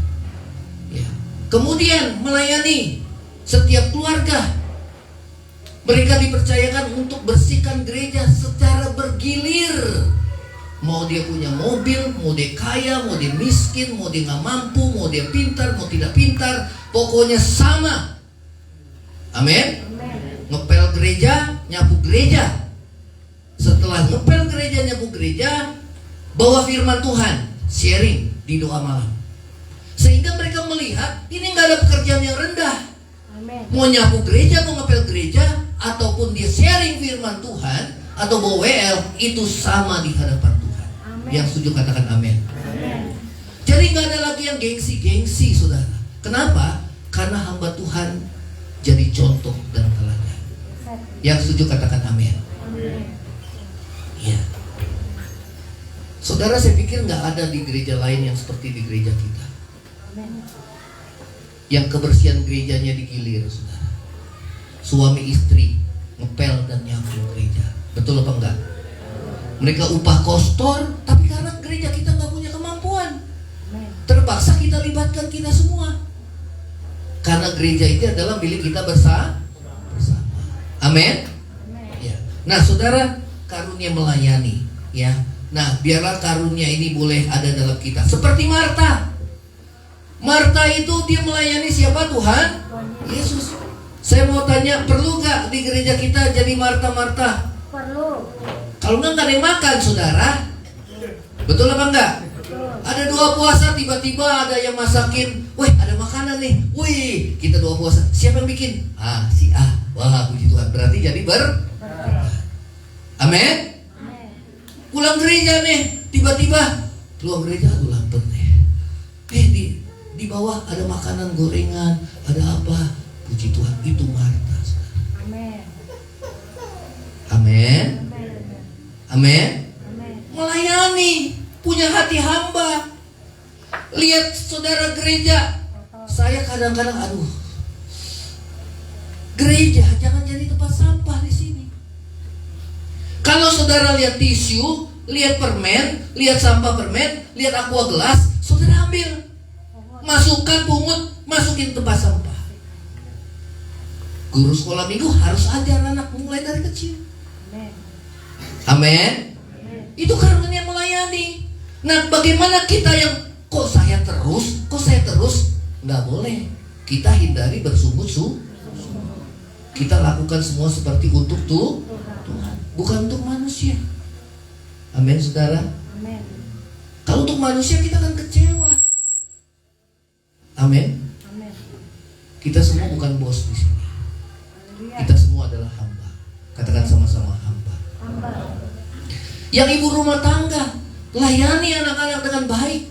Ya. Kemudian melayani setiap keluarga. Mereka dipercayakan untuk bersihkan gereja secara bergilir. Mau dia punya mobil, mau dia kaya, mau dia miskin, mau dia nggak mampu, mau dia pintar, mau tidak pintar, pokoknya sama. Amin. Ngepel gereja, nyapu gereja. Setelah ngepel gereja, nyapu gereja, bawa firman Tuhan, sharing di doa malam. Sehingga mereka melihat ini nggak ada pekerjaan yang rendah. Mau nyapu gereja, mau ngepel gereja, ataupun dia sharing firman Tuhan atau bawa WL, itu sama di hadapan Tuhan. Yang setuju katakan amin. Jadi nggak ada lagi yang gengsi-gengsi, saudara. Kenapa? Karena hamba Tuhan jadi contoh dan teladan. Yang setuju katakan amin. Ya. Saudara, saya pikir nggak ada di gereja lain yang seperti di gereja kita. Yang kebersihan gerejanya digilir, saudara. Suami istri ngepel dan nyapu gereja. Betul apa enggak? Mereka upah kostor, tapi karena gereja kita nggak punya kemampuan, terpaksa kita libatkan kita semua. Karena gereja itu adalah milik kita bersama. Amin. Ya. Nah, saudara, karunia melayani, ya. Nah, biarlah karunia ini boleh ada dalam kita. Seperti Marta. Marta itu dia melayani siapa? Tuhan Yesus. Saya mau tanya, perlu gak di gereja kita jadi Marta-Marta? Perlu. Kalau enggak ada yang makan, saudara. Betul apa enggak? Betul. Ada doa puasa, tiba-tiba ada yang masakin. Wih, ada makanan nih. Wih, kita doa puasa. Siapa yang bikin? Si A. Wah, puji Tuhan. Berarti jadi Amin. Pulang gereja nih, tiba-tiba pulang gereja, aduh lapar nih. Di bawah ada makanan gorengan, ada apa? Puji Tuhan, itu Marta. Amin. Amin. Amin. Melayani, punya hati hamba. Lihat saudara gereja. Saya kadang-kadang gereja jangan jadi tempat sampah di sini. Kalau saudara lihat tisu, lihat permen, lihat sampah permen, lihat aqua gelas, saudara ambil. Masukkan pungut, masukin tempat sampah. Guru sekolah minggu harus ajar anak mulai dari kecil. Amin. Itu karunia melayani. Nah, bagaimana kita yang kok saya terus? Nggak boleh. Kita hindari bersungguh-sungguh. Kita lakukan semua seperti untuk Tuhan, bukan untuk manusia. Amin, saudara. Amin. Kalau untuk manusia kita akan kecewa. Amin. Amin. Kita semua bukan bos di sini. Kita semua adalah hamba. Katakan sama-sama hamba. Yang ibu rumah tangga, layani anak-anak dengan baik.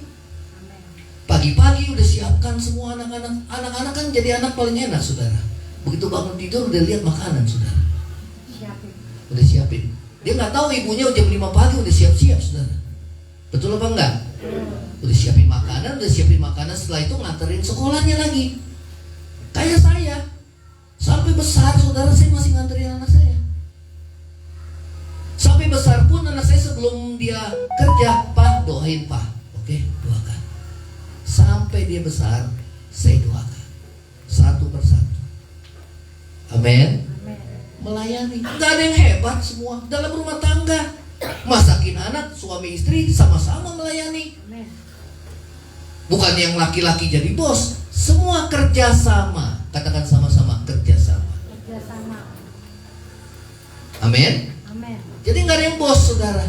Pagi-pagi udah siapkan semua anak-anak. Anak-anak kan jadi anak paling enak, saudara. Begitu bangun tidur udah lihat makanan, saudara. Udah siapin. Dia nggak tahu ibunya jam 5 pagi udah siap-siap, saudara. Betul apa enggak? Udah siapin makanan, setelah itu nganterin sekolahnya lagi. Kayak saya, sampai besar, saudara, saya masih nganterin anak saya. Sampai besar pun anak saya sebelum dia kerja, Pak, doain Pak. Oke, doakan. Sampai dia besar, saya doakan satu persatu. Amin. Melayani, nggak ada yang hebat, semua dalam rumah tangga. Masakin anak, suami istri sama-sama melayani. Bukan yang laki-laki jadi bos, semua kerjasama. Katakan sama-sama kerjasama. Amin. Jadi nggak ada yang bos, saudara.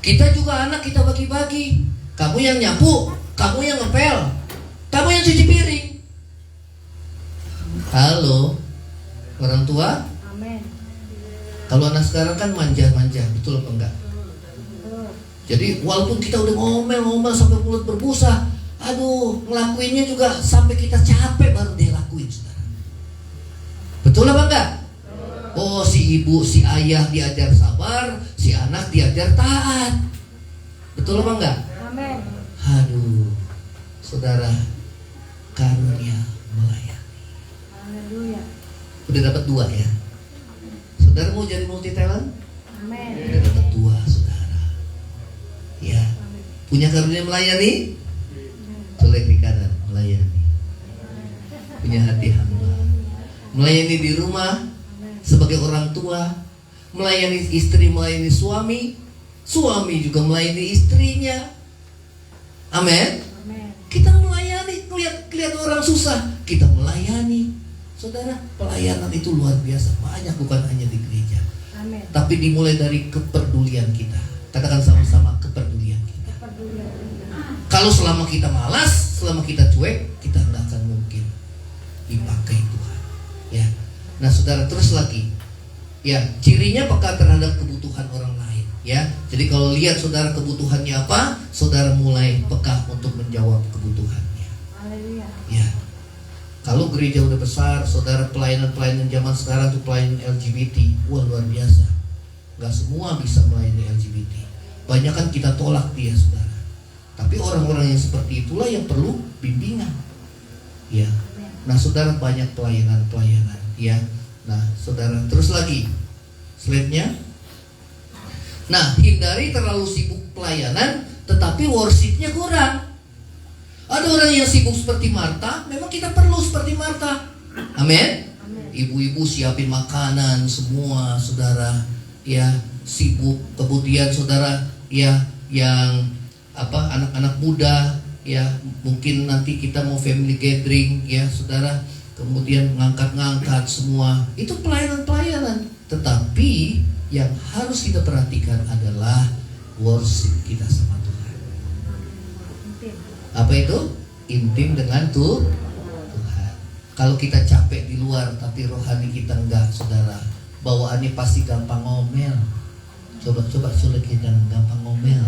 Kita juga anak, kita bagi-bagi. Kamu yang nyapu, kamu yang ngepel, kamu yang cuci piring. Halo, orang tua. Amin. Kalau anak sekarang kan manja-manja, betul apa enggak? Jadi walaupun kita udah ngomel-ngomel sampai mulut berbusa, ngelakuinnya juga sampai kita capek baru dia lakuin, saudara. Betul apa enggak? Oh, si ibu, si ayah diajar sabar, si anak diajar taat. Betul apa enggak? Amin. Saudara, karunia melayani. Haleluya. Udah dapat 2 ya. Saudara mau jadi multi talent? Amin. Udah dapat 2, saudara. Punya karunia melayani? Colek di kanan, melayani. Punya hati hamba. Melayani di rumah sebagai orang tua, melayani istri, melayani suami, suami juga melayani istrinya. Amin. Kita melayani, lihat orang susah, kita melayani. Saudara, pelayanan itu luar biasa, banyak, bukan hanya di gereja. Amen. Tapi dimulai dari kepedulian kita. Katakan sama-sama, kepedulian kita. Kalau selama kita malas, selama kita cuek, kita tidak akan mungkin dipakai Tuhan. Ya. Nah, saudara, terus lagi. Ya, cirinya peka terhadap kebutuhan orang lain. Ya, jadi kalau lihat saudara kebutuhannya apa, saudara mulai peka untuk menjawab kebutuhannya. Ya. Kalau gereja udah besar, saudara, pelayanan zaman sekarang tuh pelayanan LGBT, wah luar biasa. Gak semua bisa melayani LGBT. Banyak kan kita tolak dia, saudara. Tapi orang-orang yang seperti itulah yang perlu bimbingan. Ya. Nah, saudara, banyak pelayanan. Ya. Nah, saudara, terus lagi slide-nya. Nah, hindari terlalu sibuk pelayanan, tetapi worship-nya kurang. Ada orang yang sibuk seperti Marta, memang kita perlu seperti Marta. Amin. Ibu-ibu siapin makanan semua, saudara. Ya, sibuk. Kemudian saudara, ya, yang anak-anak muda, ya, mungkin nanti kita mau family gathering, ya, saudara. Kemudian ngangkat-ngangkat semua. Itu pelayanan-pelayanan. Tetapi yang harus kita perhatikan adalah worship kita sama Tuhan. Apa itu? Intim dengan Tuhan. Kalau kita capek di luar tapi rohani kita enggak, saudara, bawaannya pasti gampang ngomel. Coba sulit kita gampang ngomel.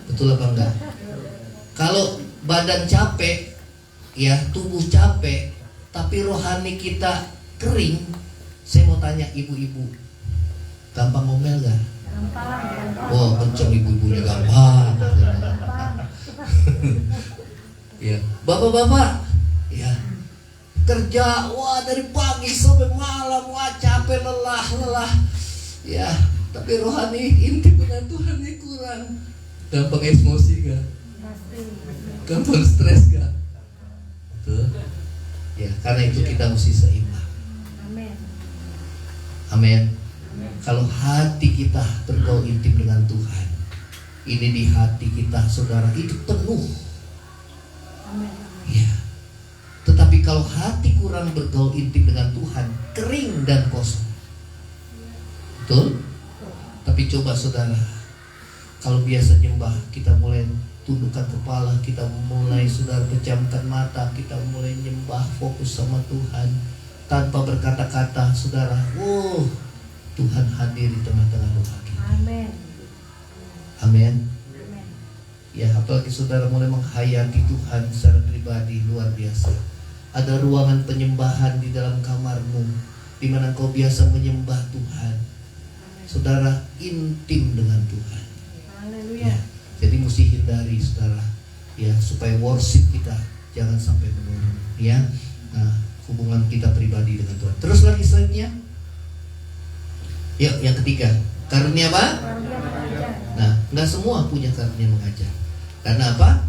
Betul apa enggak? Kalau badan capek, ya, tubuh capek, tapi rohani kita kering, saya mau tanya ibu-ibu, gampang ngomel gak? Oh, kenceng ibu-ibunya gampang. Ya, bapak-bapak, ya, kerja, wah, dari pagi sampai malam, wah, capek, lelah. Ya, tapi rohani intim dengan Tuhan ini kurang. Gampang emosi gak? Gampang stres gak? Tuh. Ya, karena itu kita mesti seimbang. Amin. Kalau hati kita bergaul intim dengan Tuhan, ini di hati kita, saudara, itu penuh. Ya. Tetapi kalau hati kurang bergaul intim dengan Tuhan, kering dan kosong. Betul? Tapi coba saudara, kalau biasa nyembah, kita mulai tundukkan kepala, kita mulai, saudara, pejamkan mata, kita mulai nyembah, fokus sama Tuhan tanpa berkata-kata, saudara. Tuhan hadir di tengah-tengah doa kita. Amin. Ya, apalagi saudara mulai menghayati Tuhan secara pribadi, luar biasa. Ada ruangan penyembahan di dalam kamarmu, di mana kau biasa menyembah Tuhan. Saudara, intim dengan Tuhan. Ya, jadi mesti hindari, saudara, ya, supaya worship kita jangan sampai menurun. Ya, nah, hubungan kita pribadi dengan Tuhan. Terus lagi slide-nya. Yuk, yang ketiga, karunia apa? Nah, nggak semua punya karunia mengajar. Karena apa?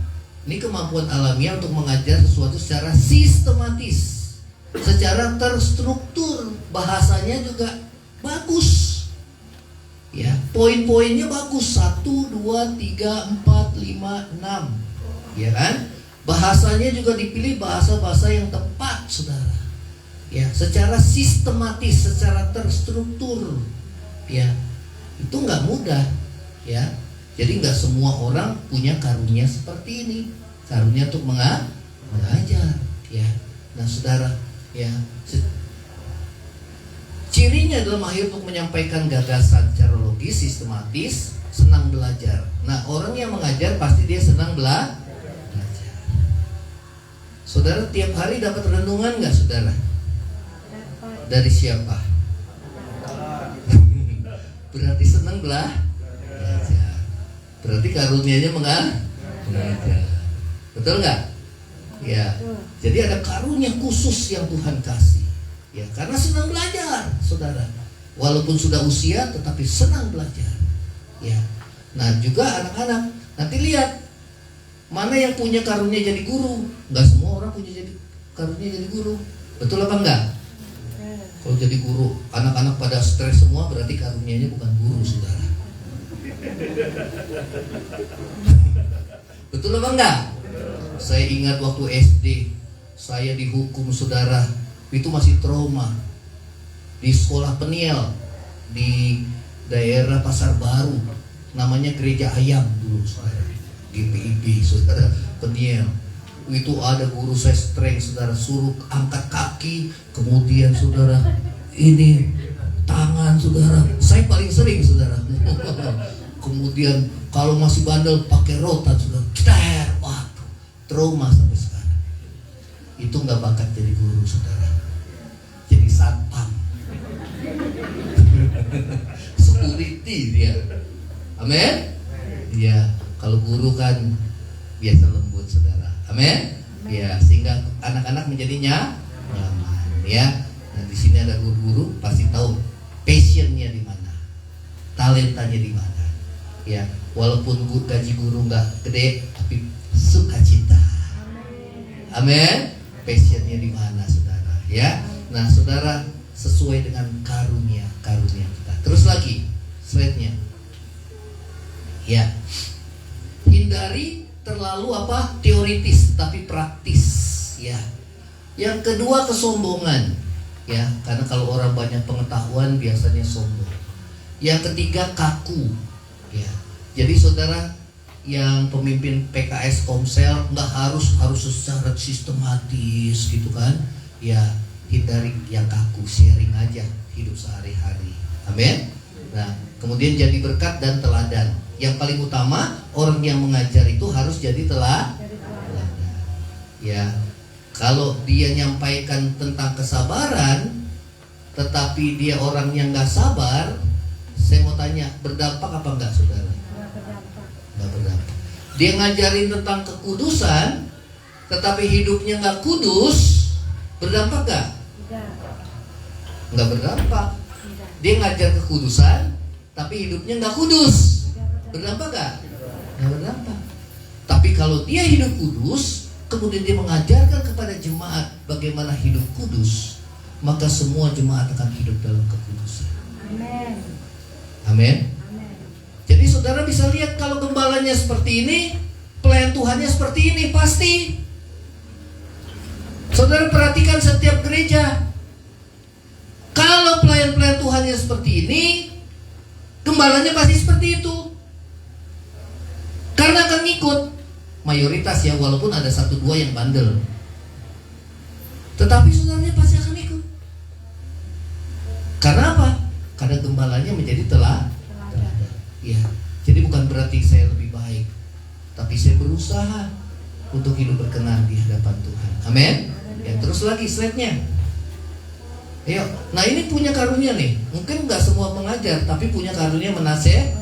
Ini kemampuan alamiah untuk mengajar sesuatu secara sistematis, secara terstruktur, bahasanya juga bagus. Ya, poin-poinnya bagus, 1, 2, 3, 4, 5, 6. Ya kan? Bahasanya juga dipilih bahasa-bahasa yang tepat, saudara. Ya, secara sistematis, secara terstruktur. Ya, itu nggak mudah. Ya, jadi nggak semua orang punya karunia seperti ini. Karunia untuk mengajar. Ya, nah saudara, ya, cirinya adalah mahir untuk menyampaikan gagasan secara logis, sistematis, senang belajar. Nah, orang yang mengajar pasti dia senang belajar. Saudara tiap hari dapat renungan nggak, saudara? Dari siapa? Berarti senang belajar. Berarti karunianya mengajar. Betul nggak? Ya. Jadi ada karunia khusus yang Tuhan kasih. Ya, karena senang belajar, saudara. Walaupun sudah usia, tetapi senang belajar. Ya. Nah juga anak-anak, nanti lihat mana yang punya karunia jadi guru. Nggak semua orang punya jadi karunia jadi guru. Betul apa enggak? Kalau jadi guru, anak-anak pada stres semua, berarti karunianya bukan guru, saudara. Betul apa enggak? Saya ingat waktu SD, saya dihukum, saudara. Itu masih trauma. Di sekolah Peniel di daerah Pasar Baru, namanya Gereja Ayam dulu, saudara. GPIB, saudara, Peniel. Itu ada guru saya strength, saudara, suruh angkat kaki, kemudian saudara ini tangan, saudara. Saya paling sering, saudara. Kemudian kalau masih bandel pakai rotan, saudara. Wah, trauma sampai sekarang. Itu nggak bakat jadi guru, saudara. Jadi satpam. Security dia. Amin. Ya, kalau guru kan biasa lembut, saudara. Amin. Ya, sehingga anak-anak menjadinya nyaman, ya. Nah, di sini ada guru-guru pasti tahu passionnya di mana, talentanya di mana. Ya, walaupun gaji guru nggak gede, tapi sukacita. Amin. Passionnya di mana, saudara? Ya. Nah, saudara, sesuai dengan karunia kita. Terus lagi slide-nya. Ya. Hindari terlalu teoritis tapi praktis, ya. Yang kedua kesombongan, ya, karena kalau orang banyak pengetahuan biasanya sombong. Yang ketiga kaku, ya. Jadi saudara yang pemimpin PKS Komsel nggak harus secara sistematis gitu kan, ya. Hindari yang kaku, sharing aja hidup sehari-hari. Amin. Nah, kemudian jadi berkat dan teladan. Yang paling utama, orang yang mengajar itu harus jadi teladan. Ya, kalau dia nyampaikan tentang kesabaran, tetapi dia orang yang nggak sabar, saya mau tanya, berdampak apa enggak, saudara? Nggak berdampak. Dia ngajarin tentang kekudusan, tetapi hidupnya nggak kudus, berdampak nggak? Nggak berdampak. Dia ngajar kekudusan, tapi hidupnya nggak kudus, berdampak nggak? Nggak berdampak. Tapi kalau dia hidup kudus, kemudian dia mengajarkan kepada jemaat bagaimana hidup kudus, maka semua jemaat akan hidup dalam kekudusan. Amin. Amin. Jadi saudara bisa lihat kalau gembalanya seperti ini, pelayan Tuhannya seperti ini, pasti. Saudara perhatikan setiap gereja. Kalau pelayan-pelayan Tuhannya seperti ini, gembalanya pasti seperti itu. Karena akan ngikut mayoritas, ya, walaupun ada 1-2 yang bandel, tetapi saudaranya pasti akan ikut. Karena apa? Karena gembalanya menjadi teladan. Ya, jadi bukan berarti saya lebih baik, tapi saya berusaha untuk hidup berkenan di hadapan Tuhan. Amin. Ya, terus lagi slide-nya. Ayo, nah ini punya karunia nih. Mungkin nggak semua mengajar, tapi punya karunia menasehati.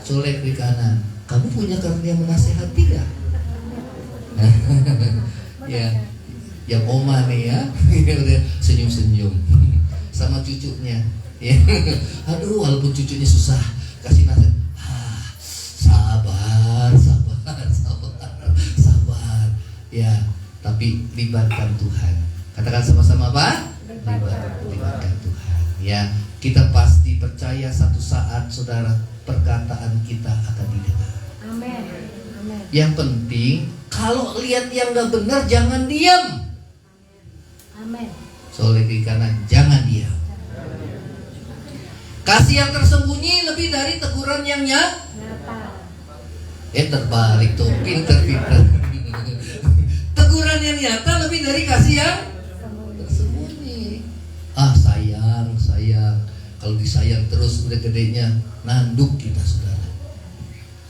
Colek di kanan. Kamu punya karunia menasehati gak? Ya, yang oma nih ya, senyum-senyum sama cucunya. Ya, aduh, walaupun cucunya susah, kasih nasihat. Sabar. Ya, tapi libatkan Tuhan. Katakan sama-sama apa? Libatkan Tuhan. Ya, kita pasti percaya satu saat, saudara, perkataan kita akan didengar. Amin. Yang penting, kalau lihat yang gak benar, jangan diam. Amin. Soalnya di kanan, jangan diam. Kasih yang tersembunyi lebih dari teguran yang nyata. Terbalik tuh, pinter. Teguran yang nyata lebih dari kasih yang tersembunyi. Sayang. Kalau disayang terus, udah gedenya nanduk kita, saudara.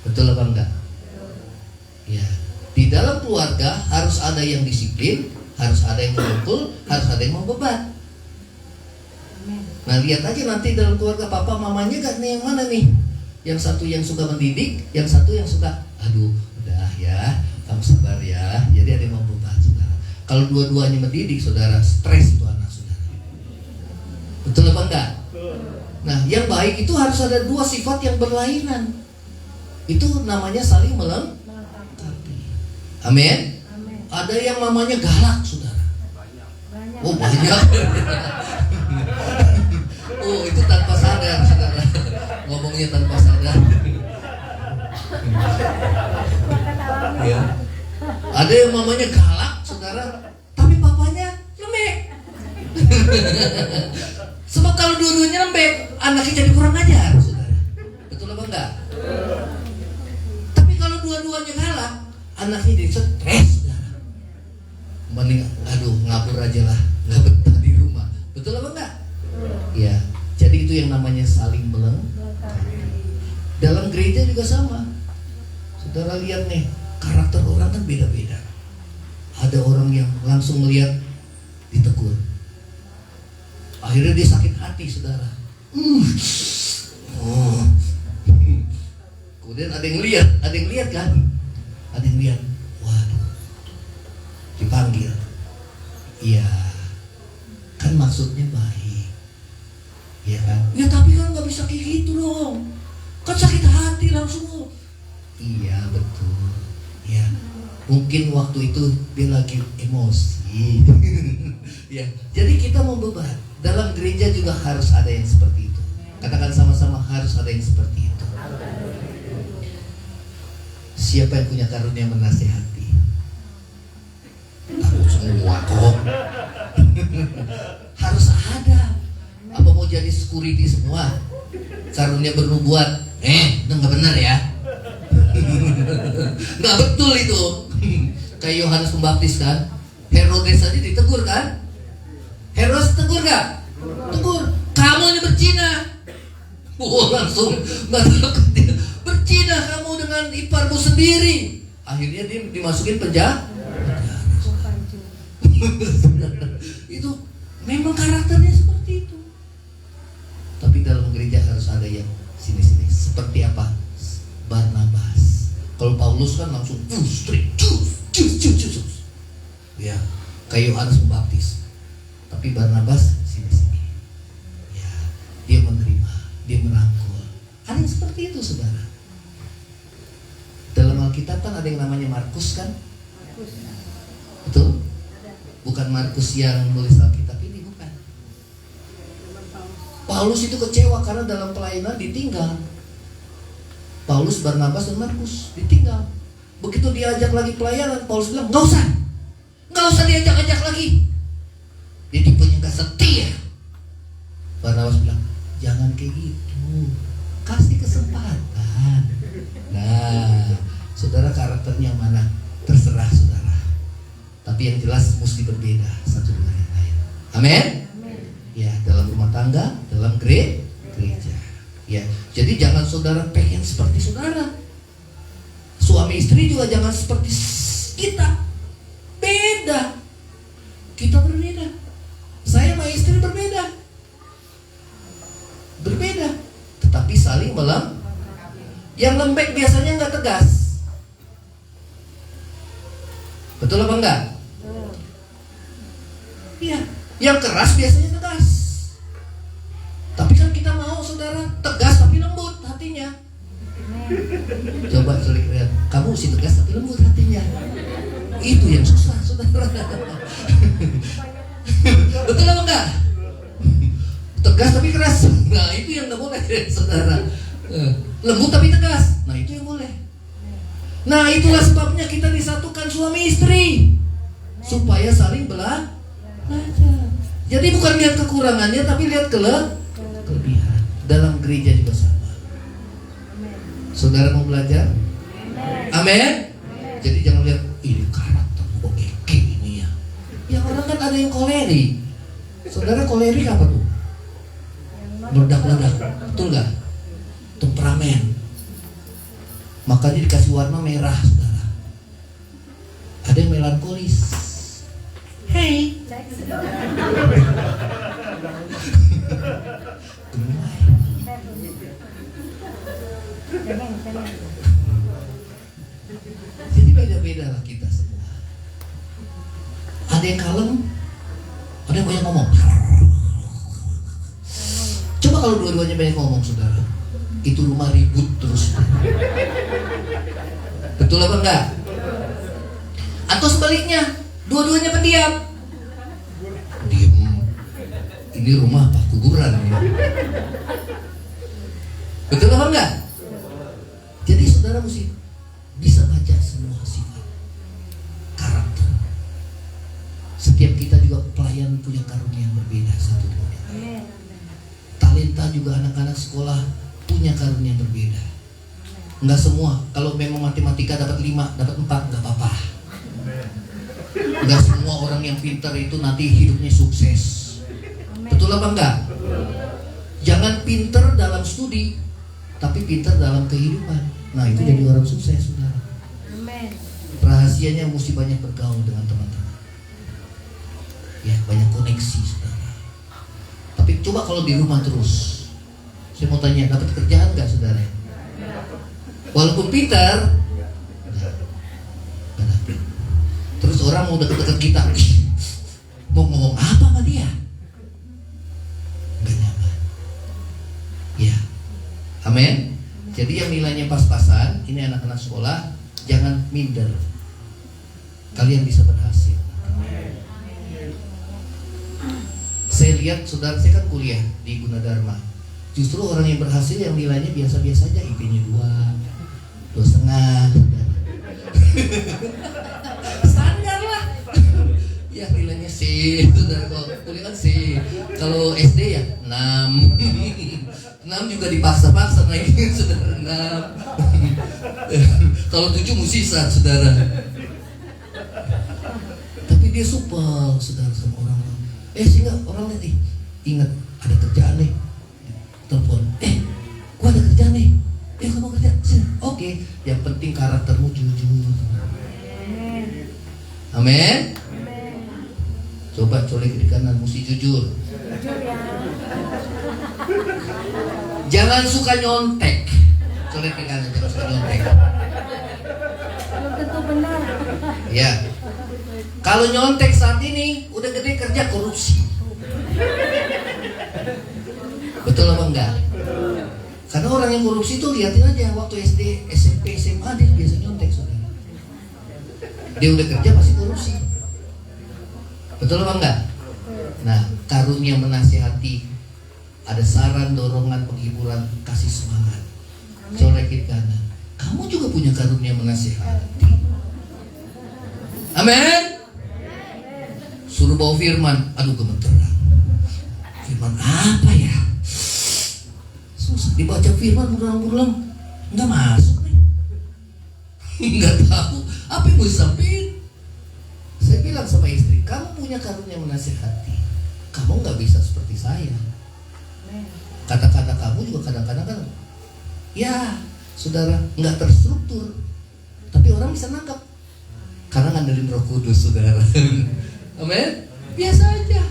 Betul apa enggak? Ya, di dalam keluarga harus ada yang disiplin, harus ada yang memukul, harus ada yang membebat. Nah, lihat aja nanti dalam keluarga papa mamanya gak nih, yang mana nih? Yang satu yang suka mendidik, yang satu yang suka, aduh, udah ya, kamu sabar ya. Jadi ada yang membebat, saudara. Kalau dua-duanya mendidik, saudara, stres itu anak saudara. Betul apa enggak? Nah, yang baik itu harus ada dua sifat yang berlainan. Itu namanya saling melengkapi. Amin. Ada yang namanya galak, saudara. Oh, banyak. Oh, itu tanpa sadar, saudara. Ngomongnya tanpa sadar. Ya. Ada yang mamanya galak, saudara, tapi papanya lembek. Sebab kalau dua-duanya lembek, anaknya jadi kurang ajar, saudara. Betul apa enggak? Tapi kalau dua-duanya galak, anaknya jadi stres, saudara. Mending, aduh, ngabur aja lah, nggak betah di rumah. Betul apa enggak? Ya. Jadi itu yang namanya saling melengkapi. Dalam gereja juga sama. Saudara lihat nih, karakter orang kan beda-beda. Ada orang yang langsung melihat ditegur, akhirnya dia sakit hati, saudara. Oh. Kemudian ada yang lihat kan? Ada yang lihat, waduh, dipanggil. Iya, kan maksudnya baik, ya kan? Ya tapi kan nggak bisa kayak gitu dong. Kan sakit hati langsung. Iya betul. Ya, mungkin waktu itu dia lagi emosi. Ya, jadi kita mau beban. Dalam gereja juga harus ada yang seperti itu. Katakan sama-sama, harus ada yang seperti itu. Siapa yang punya karunia menasehati? Aku semua kok. Harus ada. Apa mau jadi security semua? Karunia bernubuat? Nggak benar ya. Nggak betul itu. Kayak Yohanes Pembaptis kan, Herodes tadi ditegur kan? Herodes tegur gak? Tegur. Kamu ini berzina. Langsung nggak takut dia. Berzina kamu dengan iparmu sendiri. Akhirnya dia dimasukin penjara. Itu memang karakternya seperti itu. Tapi dalam gereja harus ada yang sini-sini. Seperti apa? Barnabas. Kalau Paulus kan langsung strict, ya, kayak Yohanes Pembaptis. Tapi Barnabas sini-sini. Ya, dia menerima, dia merangkul. Ada yang seperti itu, saudara. Dalam Alkitab kan ada yang namanya Markus kan? Betul? Bukan Markus yang nulis Alkitab ini, bukan. Paulus itu kecewa karena dalam pelayanan ditinggal. Paulus, Barnabas, dan Markus ditinggal. Begitu diajak lagi pelayanan, Paulus bilang, nggak usah diajak-ajak lagi. Dia tipenya nggak setia. Barnabas bilang, jangan kayak gitu, kasih kesempatan. Nah, saudara karakternya yang mana? Terserah saudara. Tapi yang jelas mesti berbeda satu dengan yang lain. Amin? Ya, dalam rumah tangga, dalam gereja. Ya, jadi jangan saudara pengen seperti saudara. Suami istri juga jangan seperti kita. Beda. Kita berbeda. Saya sama istri berbeda. Berbeda. Tetapi saling melengkapi. Yang lembek biasanya nggak tegas. Betul apa enggak? Iya. Yang keras biasanya tegas. Tapi kan kita mau saudara tegas tapi lembut hatinya. Coba sulit lihat, kamu mesti tegas tapi lembut hatinya. Itu yang susah saudara. Betul apa enggak? Tegas tapi keras. Nah itu yang nggak boleh saudara. Lembut tapi tegas. Nah itu yang boleh. Nah itulah sebabnya kita disatukan suami istri, supaya saling belajar. Jadi bukan lihat kekurangannya tapi lihat kelebihan. Dalam gereja juga sama. Saudara mau belajar? Amin. Jadi jangan lihat ini karakter oke ini ya. Ya orang kan ada yang kolerik. Saudara kolerik apa tuh? Meledak-ledak. Betul gak? Temperamen. Makanya dikasih warna merah, saudara. Ada yang melankolis. Hey. Jadi beda-beda lah kita semua. Ada yang kalem, ada yang banyak ngomong. Coba kalau dua-duanya banyak ngomong, saudara, itu rumah ribut terus. Betul apa enggak? Atau sebaliknya, dua-duanya pendiam. Diam. Ini rumah apa? Kuburan ya. Betul apa enggak? Jadi saudara mesti bisa baca semua sifat, karakter. Setiap kita juga pelayan punya karunia yang berbeda satu dengan yang lain. Talenta juga anak-anak sekolah punya karunia yang berbeda. Enggak semua. Kalau memang matematika dapat 5, dapat 4 enggak apa-apa. Enggak semua orang yang pintar itu nanti hidupnya sukses. Betul apa enggak? Jangan pintar dalam studi, tapi pintar dalam kehidupan. Nah itu jadi orang sukses, saudara. Rahasianya mesti banyak bergaul dengan teman-teman. Ya, banyak koneksi, saudara. Tapi coba kalau di rumah terus, saya mau tanya, dapat kerjaan nggak, saudara? Walaupun pintar, nggak dapat. Terus orang mau deket-deket kita, mau ngomong apa sama dia? Nggak nyaman. Ya, amin. Jadi yang nilainya pas-pasan, ini anak-anak sekolah, jangan minder. Kalian bisa berhasil. Saya lihat saudara, saya kan kuliah di Gunadarma. Justru orang yang berhasil yang nilainya biasa-biasa aja, IP-nya 2,5. Standar lah. Ya nilainya C, saudara. Kalau kuliah kan C. Kalau SD ya 6. 6 juga dipaksa-paksa naikin, saudara. 6. Kalau 7 mesti 1, saudara. Tapi dia supel, saudara, sama orang. Sehingga orang nanti ingat ada kerjaan nih. Telepon, gua ada kerjaan nih. Kamu kerja sini. Oke. Yang penting karaktermu jujur. Amin. Coba colek di kanan, mesti jujur. Jangan suka nyontek. Colek di kanan, jangan suka nyontek. Belum tentu benar. Ya. Kalau nyontek saat ini udah gede kerja korupsi. Betul apa enggak? Karena orang yang korupsi itu lihatin aja waktu SD, SMP, SMA dia biasa nyontek, saudara. Dia udah kerja pasti korupsi. Betul apa enggak? Nah, karunia menasihati, ada saran, dorongan, penghiburan, kasih semangat. Corekin kanan. Kamu juga punya karunia menasihati. Amin. Suruh bawa firman, aduh gemeteran. Firman apa ya? Susah dibaca firman berulang-ulang, nggak masuk nih. Nggak tahu apa yang mau disampaikan. Saya bilang sama istri, kamu punya karunia menasihati. Kamu nggak bisa seperti saya. Kata-kata kamu juga kadang-kadang kan, ya saudara, nggak terstruktur. Tapi orang bisa nangkap karena ngandelin Roh Kudus, saudara. Amin. Biasa aja.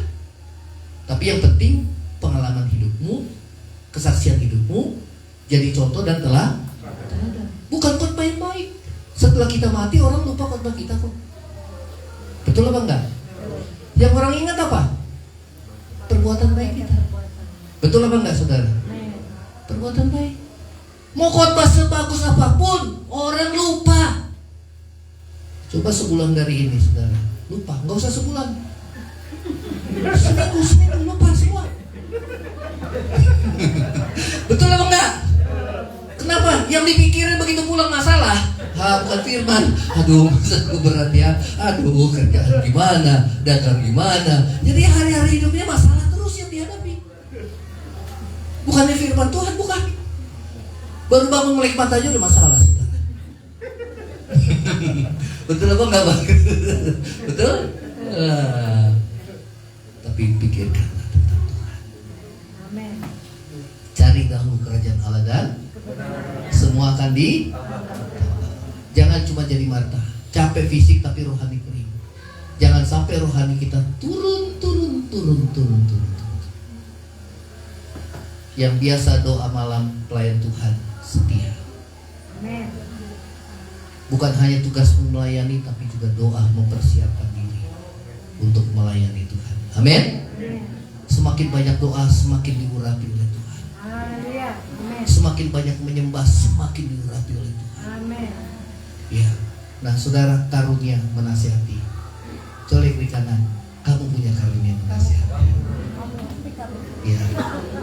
Tapi yang penting pengalaman hidupmu, kesaksian hidupmu jadi contoh dan teladan. Bukan khotbah yang baik. Setelah kita mati orang lupa khotbah kita kok. Betul apa enggak? Yang orang ingat apa? Perbuatan baik kita. Betul apa enggak, saudara? Perbuatan baik. Mau khotbah sebagus apapun, orang lupa. Coba sebulan dari ini, saudara. Lupa, nggak usah sebulan. Seminggu lupa semua. Betul apa enggak? Kenapa? Yang dipikirin begitu pulang masalah, bukan firman. Aduh, masaku berat ya. Aduh, kerjaan gimana, dagang gimana. Jadi hari-hari hidupnya masalah terus yang dihadapi. Bukannya firman Tuhan, bukan. Baru bangun melek mata aja udah masalah, saudara. Betul apa enggak, Bang? Betul? Tapi pikirkanlah tentang Tuhan. Amin. Cari dahulu kerajaan Allah dan semua akan di. Jangan cuma jadi Marta, capek fisik tapi rohani kering. Jangan sampai rohani kita turun. Yang biasa doa malam pelayan Tuhan setia. Amin. Bukan hanya tugas melayani, tapi juga doa mempersiapkan diri untuk melayani Tuhan. Amin. Semakin banyak doa, semakin diurapi oleh Tuhan. Haleluya. Ya. Amin. Semakin banyak menyembah, semakin diurapi oleh Tuhan. Amin. Ya. Nah, saudara, karunia menasihati. Colek di kanan, kamu punya karunia menasihati. Ya.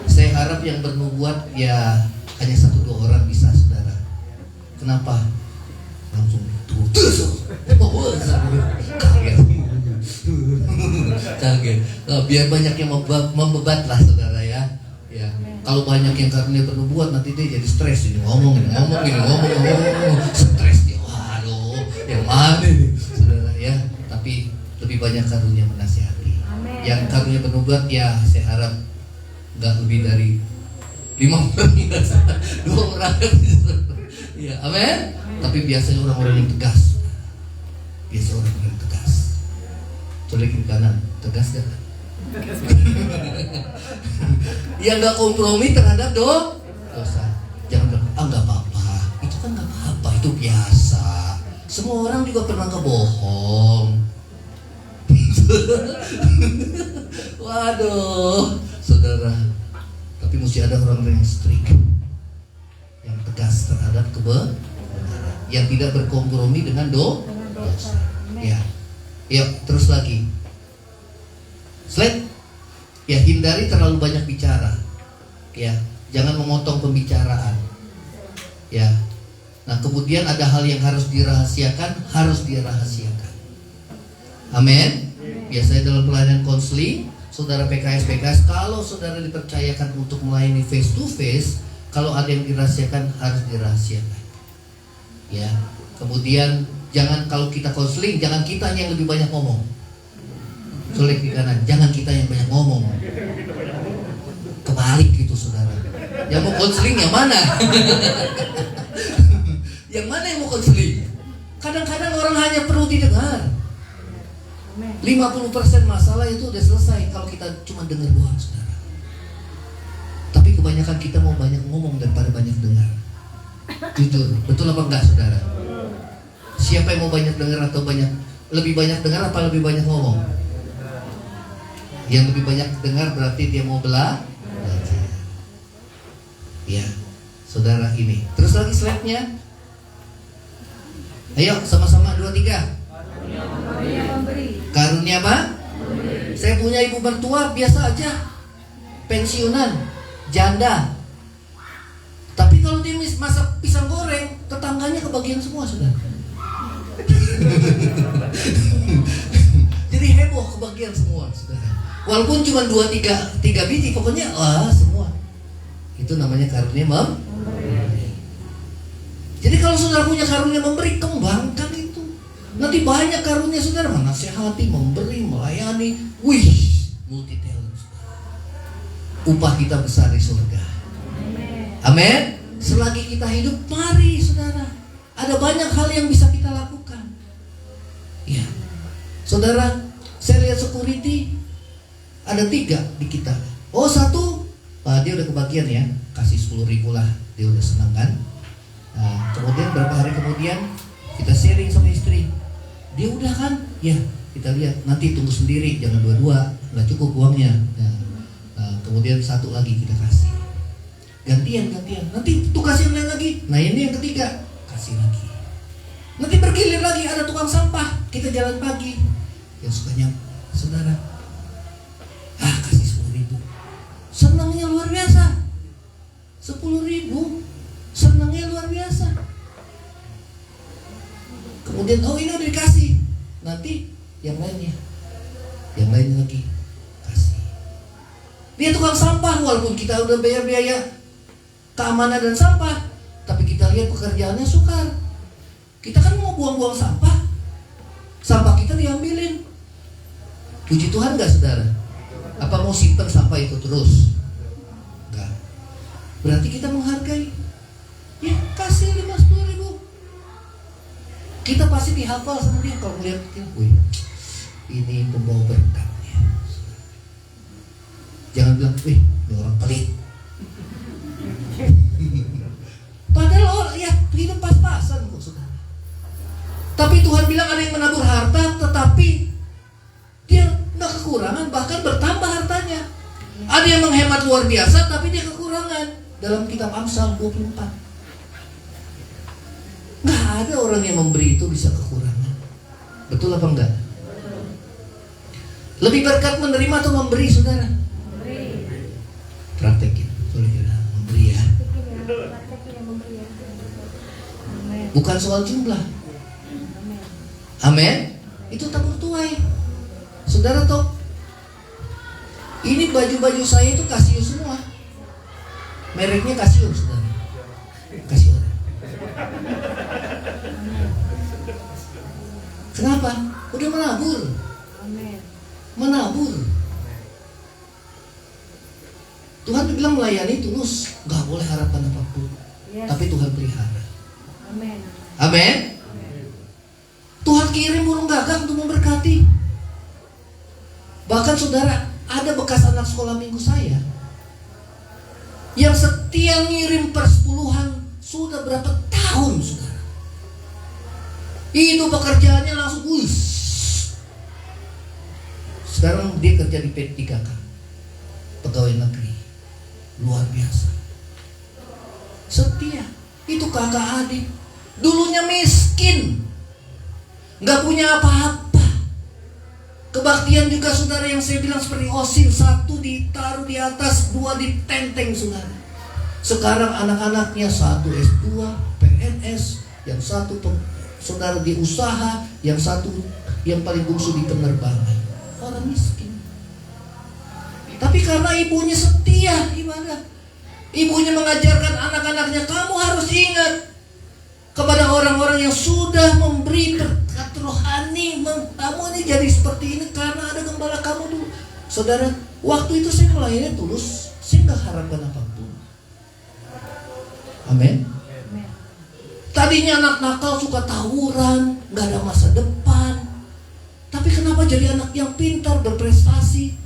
Saya harap yang bernubuat ya hanya 1-2 orang bisa, saudara. Kenapa? Langsung kaget. Kaget. Nah, biar banyak yang membebat lah, saudara ya. Ya. Kalau banyak yang karunia bernubuat, nanti dia jadi stres ini ngomong, stres dia. Waduh, yang mana nih, saudara ya. Tapi lebih banyak karunia menasihati. Amin. Yang karunia bernubuat ya saya harap nggak lebih dari 5 orang, 2 orang. Ya, amin. Tapi biasanya orang-orang yang tegas. Biasa orang-orang yang tegas. Colek kiri kanan, tegas gak? Yang nggak kompromi terhadap dosa. Jangan bilang, nggak apa-apa. Itu kan nggak apa-apa, itu biasa. Semua orang juga pernah kebohong. Waduh, saudara. Tapi mesti ada orang-orang yang strict, yang tegas terhadap kebenaran, yang tidak berkompromi dengan dosa. Ya, ya. Terus lagi, slide. Ya, hindari terlalu banyak bicara. Ya, jangan memotong pembicaraan. Ya. Nah, kemudian ada hal yang harus dirahasiakan, harus dirahasiakan. Amin. Biasanya dalam pelayanan konseling, saudara PKS, kalau saudara dipercayakan untuk melayani face to face, kalau ada yang dirahasiakan, harus dirahasiakan. Ya. Kemudian jangan, kalau kita konseling, jangan kita yang lebih banyak ngomong. Colek di kanan, jangan kita yang banyak ngomong. Kebalik gitu, saudara. Yang mau konseling yang mana? Yang mana yang mau konseling? Kadang-kadang orang hanya perlu didengar. 50% masalah itu udah selesai kalau kita cuma dengar doang, saudara. Tapi kebanyakan kita mau banyak ngomong daripada banyak dengar. Jujur, betul apa enggak, saudara? Siapa yang mau banyak dengar atau lebih banyak dengar apa lebih banyak ngomong? Yang lebih banyak dengar berarti dia mau belajar. Ya, saudara, ini. Terus lagi slide-nya. Ayo sama-sama 2, 3. Karunia apa? Saya punya ibu mertua biasa aja, pensiunan, janda. Tapi kalau dia masak pisang goreng, tetangganya kebagian semua, saudara. Jadi heboh, kebagian semua, saudara. Walaupun cuma 2-3 biji, pokoknya semua. Itu namanya karunia memberi. Jadi kalau saudara punya karunia memberi, kembangkan itu. Nanti banyak karunia saudara, menasihati, memberi, melayani. Wih, multi talent. Upah kita besar di surga. Amin. Selagi kita hidup, mari saudara. Ada banyak hal yang bisa kita lakukan. Ya, saudara, saya lihat security. Ada 3 di kita. 1, dia udah kebagian ya, kasih 10.000 lah, dia udah senang kan. Nah, kemudian berapa hari kemudian kita sharing sama istri, dia udah kan, ya kita lihat, nanti tunggu sendiri, jangan dua-dua, nggak cukup uangnya. Nah, kemudian 1 lagi kita kasih, gantian, nanti tuh kasih yang lain lagi. Nah, ini yang ketiga, kasih lagi. Nanti bergilir lagi, ada tukang sampah, kita jalan pagi, yang sukanya saudara. Kasih 10.000. Senangnya luar biasa. 10.000. Senangnya luar biasa. Kemudian ini udah dikasih. Nanti yang lainnya. Yang lain lagi kasih. Dia tukang sampah, walaupun kita udah bayar biaya keamanan dan sampah, tapi kita lihat pekerjaannya sukar. Kita kan mau buang-buang sampah. Sampah kita diambilin. Puji Tuhan gak, saudara? Apa mau simpen sampah itu terus? Enggak. Berarti kita menghargai. Ya, kasih 50.000. Kita pasti dihafal sama dia kalau melihat, wih, ini pembawa berkatnya. Jangan bilang, wih, ini orang pelit. Padahal ya hidup pas-pasan kok, saudara. Tapi Tuhan bilang ada yang menabur harta, tetapi dia nggak kekurangan, bahkan bertambah hartanya. Ada yang menghemat luar biasa, tapi dia kekurangan. dalam kitab Amsal 24. Nggak ada orang yang memberi itu bisa kekurangan. Betul apa enggak? Lebih berkat menerima atau memberi, saudara? Praktekin, boleh ya, memberi ya. Bukan soal jumlah. Amin. Itu tabur tuai. Saudara tahu, ini baju-baju saya itu Casio semua. Mereknya Casio, saudara. Casio. Kenapa? Udah menabur. Menabur. Tuhan bilang melayani tulus, nggak boleh harapan apapun. Tapi Tuhan pelihara. Amin. Tuhan kirim burung gagak untuk memberkati. Bahkan saudara, ada bekas anak sekolah minggu saya yang setia ngirim persepuluhan sudah berapa tahun, saudara. Itu pekerjaannya langsung Sekarang dia kerja di P3K, pegawai negeri, luar biasa. Setia. Itu kakak adik, dulunya miskin, nggak punya apa-apa. Kebaktian juga, saudara, yang saya bilang seperti Osin, satu ditaruh di atas, dua ditenteng, saudara. Sekarang anak-anaknya satu S2, PNS, yang satu saudara di usaha, yang satu yang paling bungsu di penerbangan. Orang miskin. Tapi karena ibunya setia ibadah, ibunya mengajarkan anak-anaknya, kamu harus ingat kepada orang-orang yang sudah memberi berkat rohani. Kamu ini jadi seperti ini karena ada gembala kamu dulu. Saudara, waktu itu saya melayani tulus, saya nggak harapkan apapun. Amin. Tadinya anak nakal, suka tawuran, nggak ada masa depan. Tapi kenapa jadi anak yang pintar, berprestasi?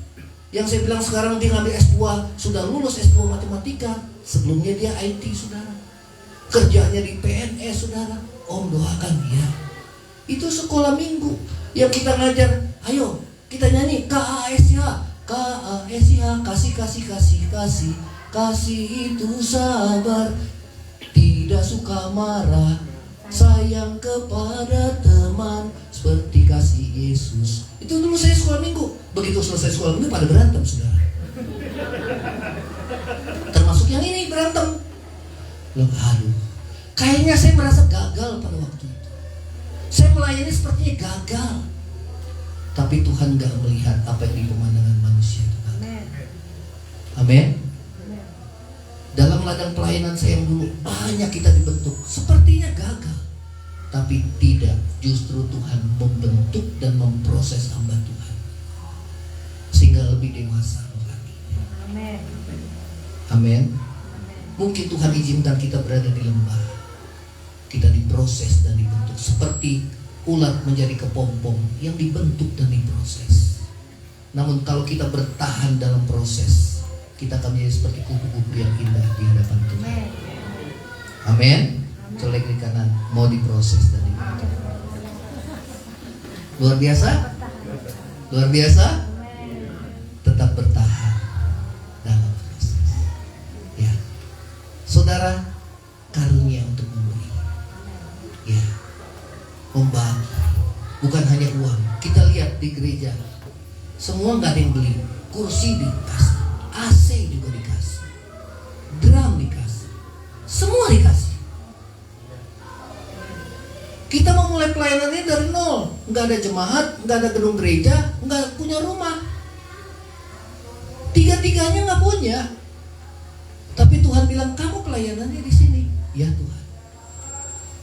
Yang saya bilang sekarang dia ngambil S2, sudah lulus S2 matematika. Sebelumnya dia IT, saudara. Kerjanya di PNS, saudara. Om doakan dia. Itu sekolah minggu yang kita ngajar. Ayo kita nyanyi KASH, KASH, kasih, kasih, kasih, kasih. Kasih itu sabar, tidak suka marah, sayang kepada teman seperti kasih Yesus. Itu dulu saya sekolah minggu. Begitu selesai sekolah minggu pada berantem, saudara. Termasuk yang ini berantem. Loh, aduh, kayaknya saya merasa gagal pada waktu itu. Saya melayani sepertinya gagal. Tapi Tuhan gak melihat apa yang di pemandangan manusia itu. Amin. Dalam ladang pelayanan saya yang dulu banyak kita dibentuk, sepertinya gagal. Tapi tidak, justru Tuhan membentuk dan memproses hamba Tuhan sehingga lebih dewasa rohani. Amin. Amin. Mungkin Tuhan izinkan kita berada di lembah, kita diproses dan dibentuk seperti ulat menjadi kepompong yang dibentuk dan diproses. Namun kalau kita bertahan dalam proses, kita akan menjadi seperti kupu-kupu yang indah di hadapan Tuhan. Amin. Colek di kanan, mau diproses dan dibentuk. Luar biasa? Luar biasa? Tetap bertahan dalam proses. Ya, saudara, karunia untuk memberi. Ya, membagi. Bukan hanya uang. Kita lihat di gereja, semua nggak ada yang beli. Kursi dikasih, AC juga dikasih, drum dikasih, semua dikasih. Kita mau mulai pelayanan ini dari nol, nggak ada jemaat, nggak ada gedung gereja, nggak punya rumah. Tiga-tiganya nggak punya. Tapi Tuhan bilang kamu pelayanannya di sini. Ya Tuhan.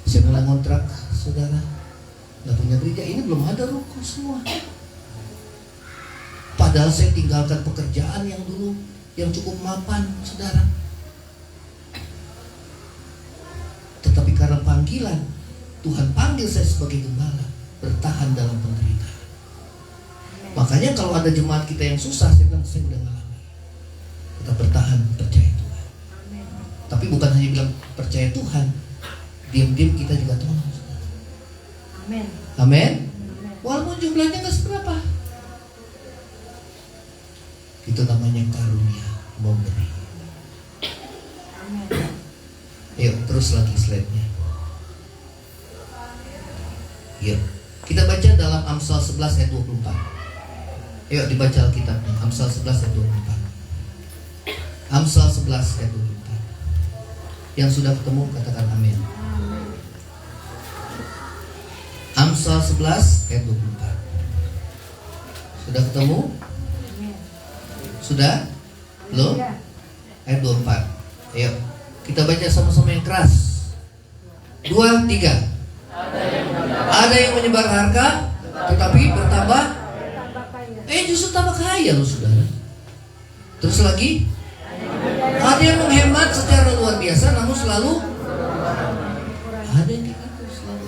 Saya mulai ngontrak, saudara, nggak punya gereja, ini belum ada ruko semua. Padahal saya tinggalkan pekerjaan yang dulu yang cukup mapan, saudara. Tetapi karena panggilan, Tuhan panggil saya sebagai gembala, bertahan dalam penderitaan. Makanya kalau ada jemaat kita yang susah, saya bilang saya udah ngalami. Kita bertahan, percaya Tuhan. Tapi bukan hanya bilang percaya Tuhan, diam-diam kita juga tolong. Amin. Amin. Walaupun jumlahnya nggak seberapa. Itu namanya karunia memberi. Terus lagi slide-nya. Yuk, kita baca dalam Amsal 11 ayat 24. Ayo dibaca Alkitabnya, Amsal 11 ayat 24. Amsal 11 ayat 24. Yang sudah ketemu katakan amin. Amsal 11 ayat 24. Sudah ketemu? Sudah? Belum? Ayat 24. Ayo, kita baca sama-sama yang keras. 2, 3. Ada yang menyebar harta, tetapi bertambah. Justru tambah kaya loh saudara. Terus lagi, ada yang menghemat secara luar biasa, namun selalu ada yang gitu selalu.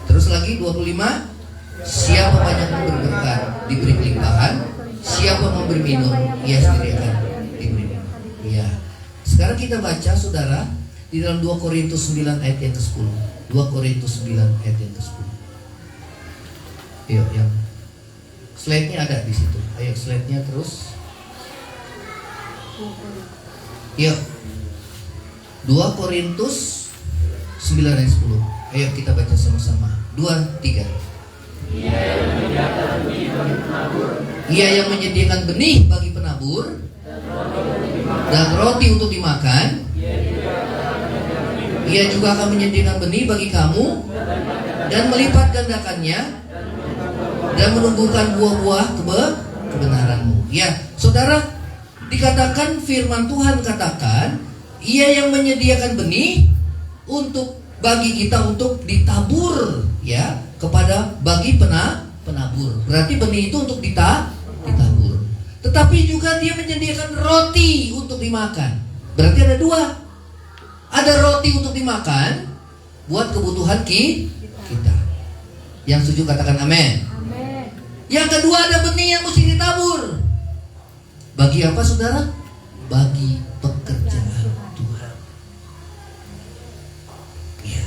Terus lagi 25. Siapa banyak memberi berkat, diberi kelimpahan. Siapa memberi minum, ia sendiri akan diberi minum. Ya. Sekarang kita baca saudara di dalam 2 Korintus 9 ayat yang ke-10. 2 Korintus 9 ayat yang ke-10. Ayo, yang slide-nya ada di situ. Ayo slide-nya terus. Yuk. 2 Korintus 9 ayat 10. Ayo kita baca sama-sama. 2, 3. Ia yang menyediakan benih bagi penabur dan roti untuk dimakan. Ia juga akan menyediakan benih bagi kamu dan melipat gandakannya dan menumbuhkan buah-buah kebenaranmu. Ya, saudara, dikatakan firman Tuhan katakan, Ia yang menyediakan benih untuk bagi kita untuk ditabur, ya, kepada bagi penabur. Berarti benih itu untuk ditabur. Tetapi juga Dia menyediakan roti untuk dimakan. Berarti ada dua. Ada roti untuk dimakan buat kebutuhan kita. Yang setuju katakan amin. Yang kedua ada benih yang mesti ditabur. Bagi apa saudara? Bagi pekerjaan Tuhan. Ya.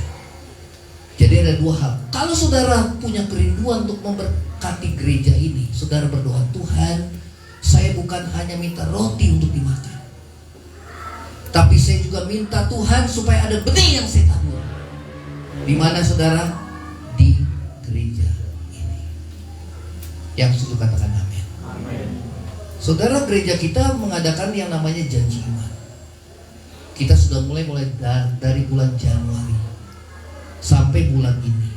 Jadi ada dua hal. Kalau saudara punya kerinduan untuk memberkati gereja ini, saudara berdoa, Tuhan, saya bukan hanya minta roti untuk dimakan, tapi saya juga minta Tuhan supaya ada benih yang saya tabur. Di mana saudara? Di gereja ini. Yang setuju katakan amin. Saudara, gereja kita mengadakan yang namanya janji iman. Kita sudah mulai dari bulan Januari sampai bulan ini.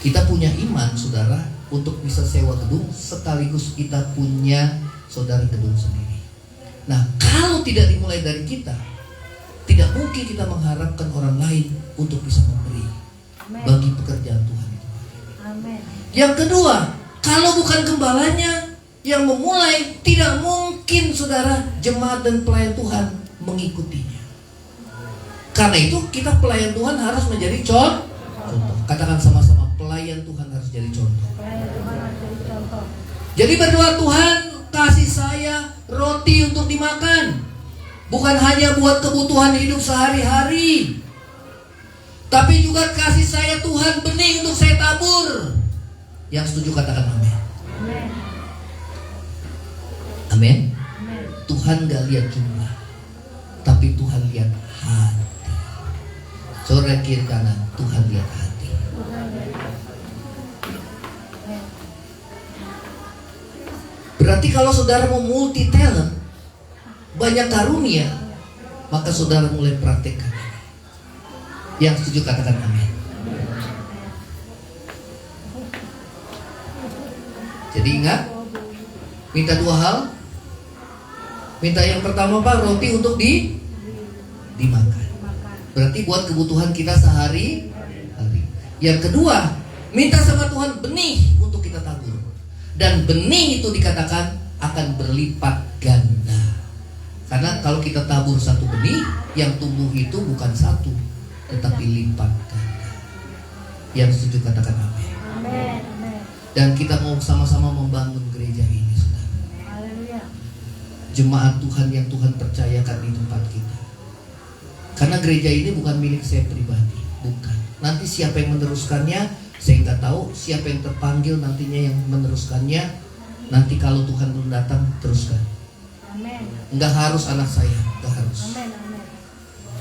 Kita punya iman saudara untuk bisa sewa gedung, sekaligus kita punya saudara gedung sendiri. Nah, kalau tidak dimulai dari kita, tidak mungkin kita mengharapkan orang lain untuk bisa memberi bagi pekerjaan Tuhan itu. Amen. Yang kedua, kalau bukan gembalanya yang memulai, tidak mungkin saudara jemaat dan pelayan Tuhan mengikutinya. Karena itu kita pelayan Tuhan harus menjadi contoh. Katakan sama-sama, pelayan Tuhan harus jadi contoh. Jadi berdoa, Tuhan kasih saya roti untuk dimakan, bukan hanya buat kebutuhan hidup sehari-hari, tapi juga kasih saya Tuhan benih untuk saya tabur. Yang setuju katakan amin. Amin. Tuhan gak lihat jumlah, tapi Tuhan lihat hati. Sore kiri kanan, Tuhan lihat hati. Berarti kalau saudara mau multi talent, banyak karunia, maka saudara mulai praktekkan. Yang setuju katakan amin. Jadi ingat, minta dua hal. Minta yang pertama Pak, roti untuk dimakan. Berarti buat kebutuhan kita sehari-hari. Yang kedua, minta sama Tuhan benih untuk kita tabur. Dan benih itu dikatakan akan berlipat ganda. Karena kalau kita tabur satu benih, yang tumbuh itu bukan satu, tetapi lipat ganda. Yang setuju katakan amin. Dan kita mau sama-sama membangun gereja ini, saudara. Jemaat Tuhan yang Tuhan percayakan di tempat kita. Karena gereja ini bukan milik saya pribadi, bukan. Nanti siapa yang meneruskannya saya nggak tahu, siapa yang terpanggil nantinya yang meneruskannya. Nanti kalau Tuhan belum datang, teruskan. Nggak harus anak saya, nggak harus.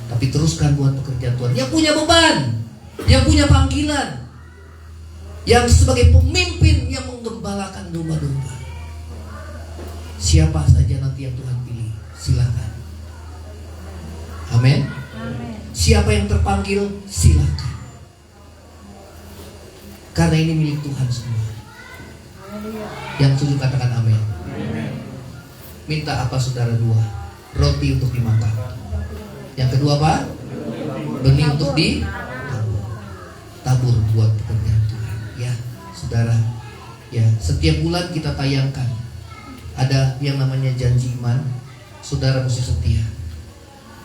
Tapi Tapi teruskan buat pekerjaan Tuhan. Yang punya beban, yang punya panggilan, yang sebagai pemimpin yang menggembalakan domba-domba. Siapa saja nanti yang Tuhan pilih, silakan. Amin. Siapa yang terpanggil, silakan. Karena ini milik Tuhan semua. Yang setuju katakan amin. Minta apa saudara? 2 roti untuk dimakan. Yang kedua apa? Benih untuk ditabur buat pekerjaan Tuhan. Ya saudara, ya setiap bulan kita tayangkan ada yang namanya janji iman. Saudara mesti setia.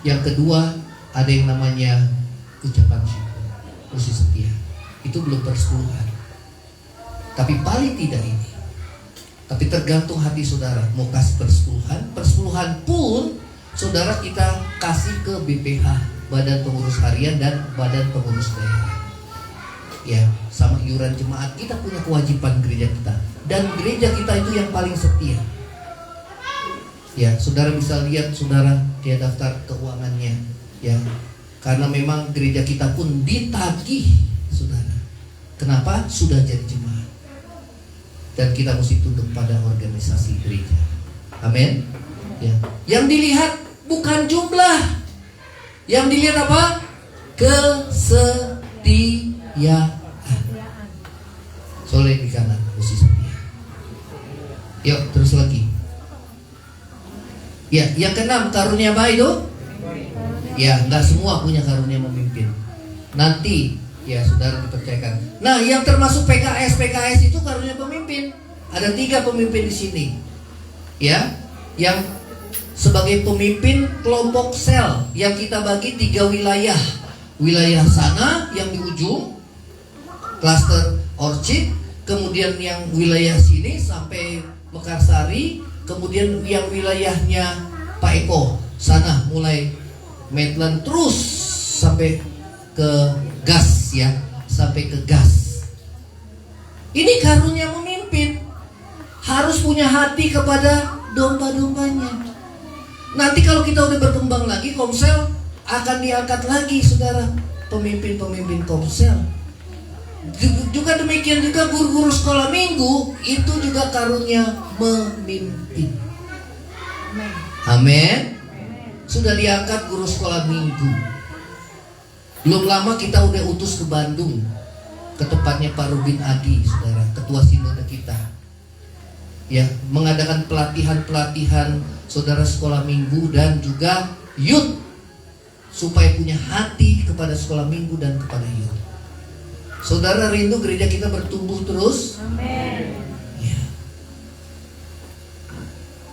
Yang kedua ada yang namanya ucapan syukur, mesti setia. Itu belum persepuluhan. Tapi paling tidak ini. Tapi tergantung hati saudara mau kasih persepuluhan. Persepuluhan pun saudara kita kasih ke BPH, Badan Pengurus Harian dan Badan Pengurus Daerah. Ya, sama iuran jemaat kita punya kewajiban gereja kita. Dan gereja kita itu yang paling setia. Ya, saudara bisa lihat saudara dia daftar keuangannya. Ya, karena memang gereja kita pun ditagih saudara. Kenapa? Sudah jadi jemaat. Dan kita mesti tunduk pada organisasi gereja. Amin. Ya. Yang dilihat bukan jumlah. Yang dilihat apa? Kesetiaan. Soleh di kanan, mesti setia. Yuk, terus lagi. Ya, yang keenam, karunia apa itu? Ya, enggak semua punya karunia memimpin. Nanti ya saudara dipercayakan. Nah, yang termasuk PKS itu karunia pemimpin. Ada 3 pemimpin di sini. Ya, yang sebagai pemimpin kelompok sel yang kita bagi 3 wilayah. Wilayah sana yang di ujung klaster Orchid, kemudian yang wilayah sini sampai Mekarsari, kemudian yang wilayahnya Pak Eko sana mulai Maitland terus sampai ke gas ya, sampai ke gas. Ini karunia memimpin. Harus punya hati kepada domba-dombanya. Nanti kalau kita udah berkembang lagi, komsel akan diangkat lagi saudara, pemimpin-pemimpin komsel. Juga demikian juga guru-guru sekolah minggu itu juga karunia memimpin. Amin. Sudah diangkat guru sekolah minggu. Belum lama kita udah utus ke Bandung, ke tempatnya Pak Rubin Adi, saudara, ketua sinode kita. Ya, mengadakan pelatihan saudara sekolah minggu dan juga youth, supaya punya hati kepada sekolah minggu dan kepada youth. Saudara rindu gereja kita bertumbuh terus? Amin. Ya.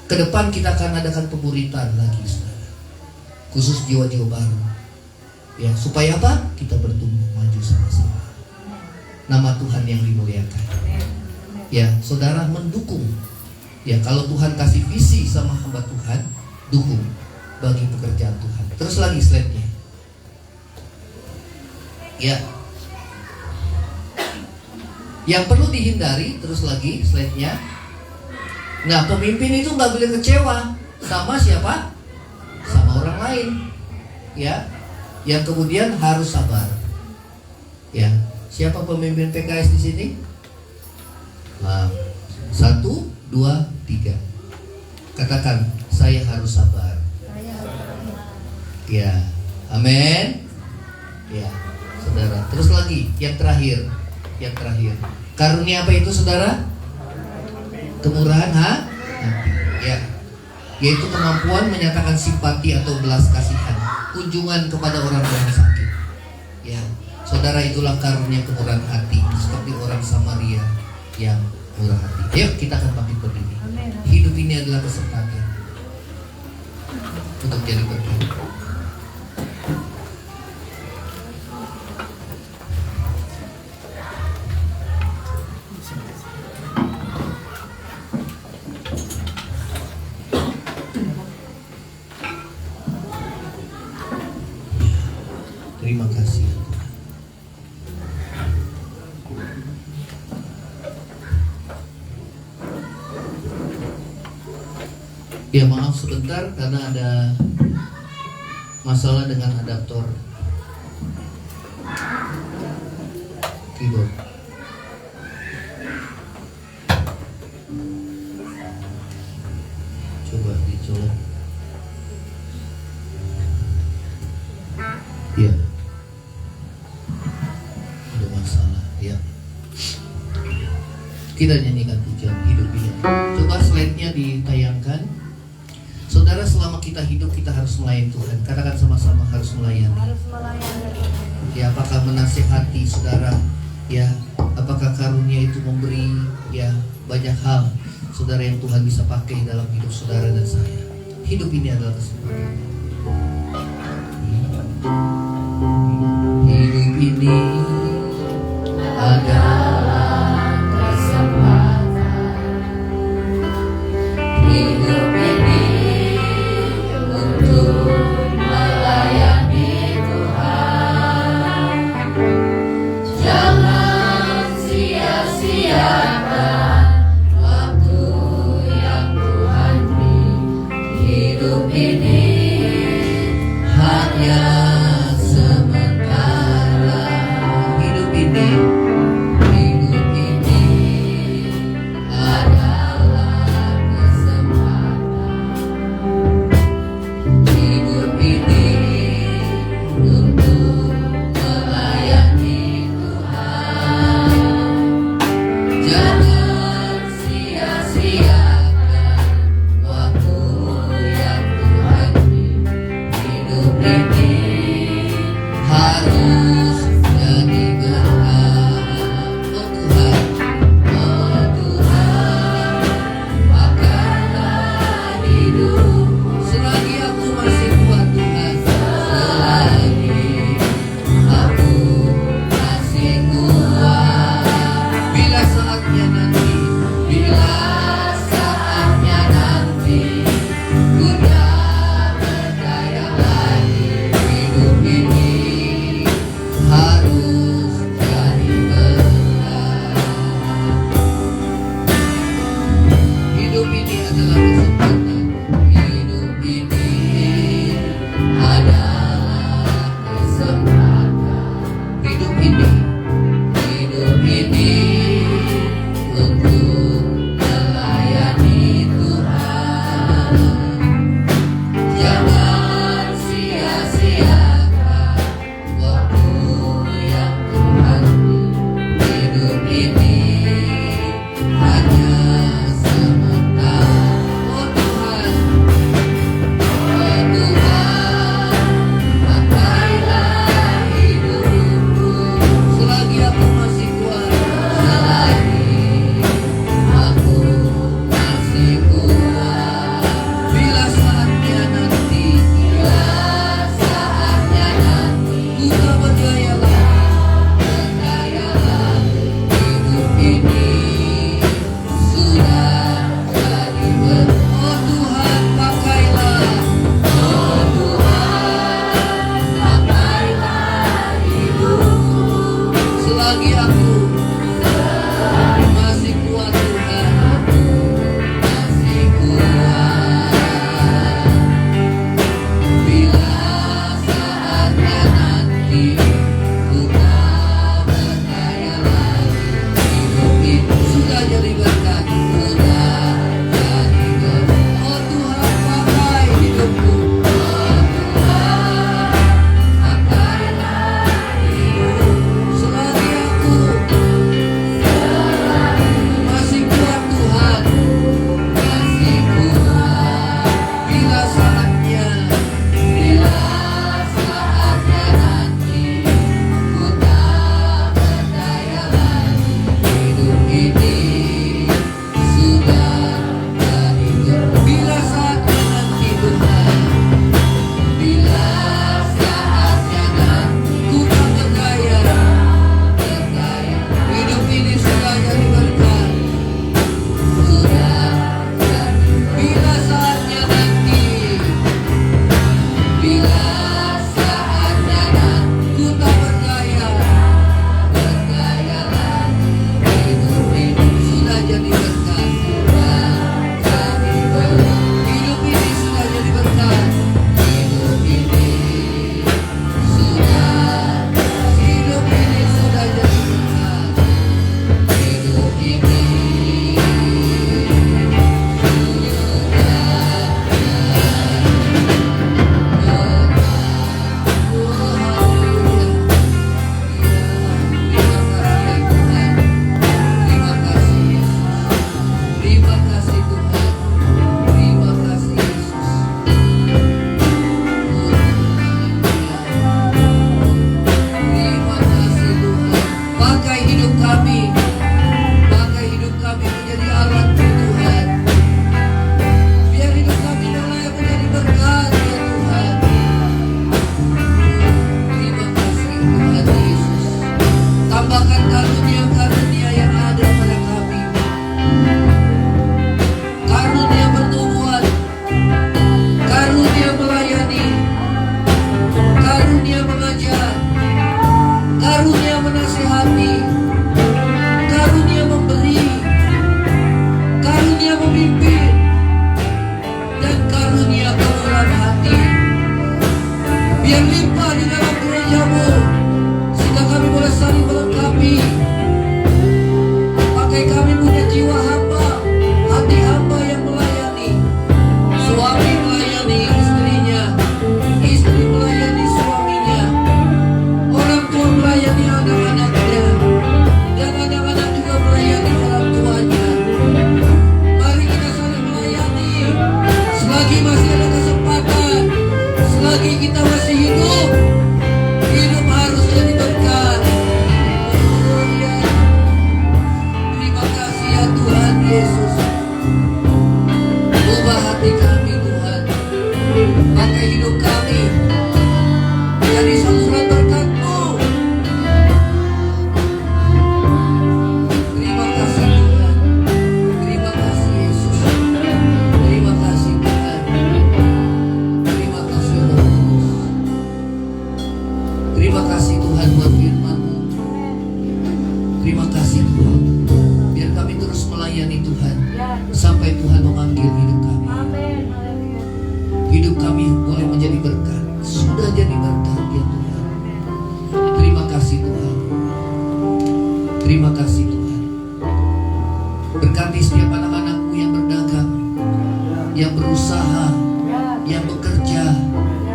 Ke depan kita akan adakan pemuritan lagi, saudara, khusus jiwa-jiwa baru. Ya, supaya apa? Kita bertumbuh maju sama-sama. Nama Tuhan yang dimuliakan. Ya, saudara mendukung. Ya, kalau Tuhan kasih visi sama hamba Tuhan, dukung bagi pekerjaan Tuhan. Terus lagi slide-nya. Ya. Yang perlu dihindari, terus lagi slide-nya. Nah, pemimpin itu nggak boleh kecewa sama siapa? Sama orang lain. Ya. Yang kemudian harus sabar. Ya, siapa pemimpin PKS di sini? 1, 2, 3. Katakan, saya harus sabar. Ya, amin. Ya, saudara. Terus lagi, yang terakhir. Karunia apa itu, saudara? Kemurahan hati. Ya, yaitu kemampuan menyatakan simpati atau belas kasihan, kunjungan kepada orang-orang sakit. Ya, saudara, itulah karunia kemurahan hati, seperti orang Samaria yang murah hati. Ayo kita akan bangkit berdiri. Hidup ini adalah kesempatan untuk jadi berkat. Terima kasih. Ya, maaf sebentar karena ada masalah dengan adaptor keyboard. Coba dicolok. Ya, ada masalah. Ya, kita nyanyikan pujian hidup ini. Coba slide-nya ditayangkan. Saudara, selama kita hidup kita harus melayani Tuhan. Katakan sama-sama, harus melayani. Harus melayani. Ya, apakah menasehati saudara? Ya, apakah karunia itu memberi ya banyak hal saudara yang Tuhan bisa pakai dalam hidup saudara dan saya. Hidup ini adalah kesempatan. Hidup ini adalah kesempatan. Hidup ini untuk melayani Tuhan. Jangan sia-siakan waktu yang Tuhan beri. Hidup ini hanya sementara. Hidup ini adalah kesempatan. Hidup ini untuk melayani Tuhan. Jangan sia-siakan waktu yang Tuhan beri. Hidup ini harus jadi berkah. Oh Tuhan, pakailah hidup selagi aku masih kuat Tuhan. Selagi aku masih kuat. Bila saatnya nanti ku tak berdaya lagi. Biar limpah di dalam gerejamu, sehingga kami boleh saling melengkapi. Pakai kami punya jiwa hamba, hati hamba yang melayani. Suami melayani istrinya, istri melayani suaminya, orang tua melayani anak-anaknya, dan anak-anak juga melayani orang tuanya. Mari kita saling melayani. Selagi masih ada kesempatan, selagi kita masih hidup, hidup harus jadi berkat. Haleluya. Terima kasih ya Tuhan Yesus. Ubah hati kami Tuhan, pakai hidup kami jadi saluran berkat-Mu. Terima kasih Tuhan, terima kasih Yesus, terima kasih Tuhan, terima kasih Roh Kudus. Terima kasih Tuhan buat firman-Mu. Terima kasih Tuhan, biar kami terus melayani Tuhan sampai Tuhan memanggil hidup kami. Amin. Haleluya. Hidup kami boleh menjadi berkat, sudah jadi berkat ya Tuhan. Terima kasih Tuhan, terima kasih Tuhan. Berkati setiap anak-anak-Mu yang berdagang, yang berusaha, yang bekerja.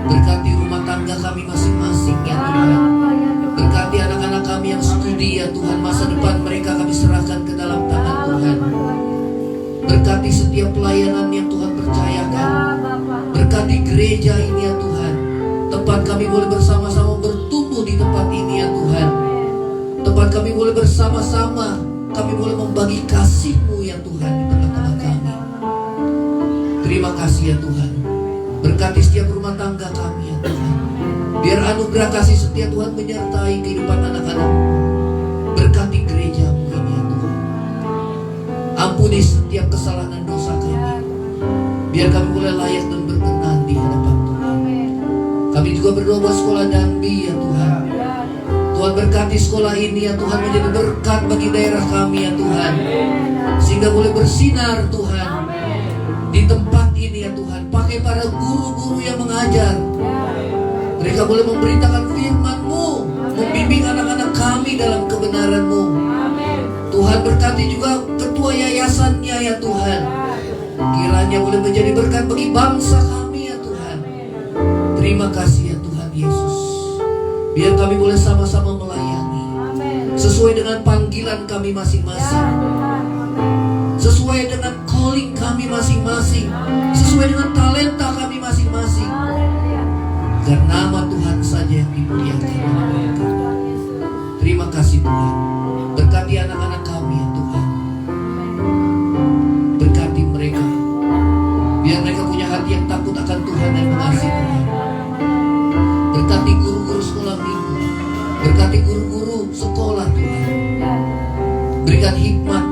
Berkati rumah tangga kami masing-masing ya Tuhan. Berkati anak-anak kami yang studi ya Tuhan. Masa depan mereka kami serahkan ke dalam tangan Tuhan. Berkati setiap pelayanan yang Tuhan percayakan. Berkati gereja ini ya Tuhan. Tempat kami boleh bersama-sama bertumbuh di tempat ini ya Tuhan. Tempat kami boleh bersama-sama, kami boleh membagi kasih-Mu ya Tuhan di tengah-tengah kami. Terima kasih ya Tuhan. Berkati setiap rumah tangga kami ya Tuhan. Biar anugerah kasih setia Tuhan menyertai kehidupan anak-anak-Mu. Berkati gereja-Mu ini ya Tuhan. Ampuni setiap kesalahan dan dosa kami. Biar kami boleh layak dan berkenan di hadapan Tuhan. Kami juga berdoa buat sekolah Danbi ya Tuhan. Tuhan berkati sekolah ini ya Tuhan, menjadi berkat bagi daerah kami ya Tuhan. Sehingga boleh bersinar Tuhan di tempat ini ya Tuhan. Pakai para guru-guru yang mengajar. Mereka boleh memberitakan firman-Mu, membimbing anak-anak kami dalam kebenaran-Mu. Tuhan berkati juga ketua yayasannya ya Tuhan. Kiranya boleh menjadi berkat bagi bangsa kami ya Tuhan. Terima kasih ya Tuhan Yesus. Biar kami boleh sama-sama melayani sesuai dengan panggilan kami masing-masing, sesuai dengan calling kami masing-masing, sesuai dengan talenta kami masing-masing. Agar nama Tuhan saja yang dimuliakan. Terima kasih Tuhan. Berkati anak-anak kami ya Tuhan. Berkati mereka. Biar mereka punya hati yang takut akan Tuhan dan mengasihi Tuhan. Berkati guru-guru sekolah minggu. Berkati guru-guru sekolah Tuhan. Berikan hikmat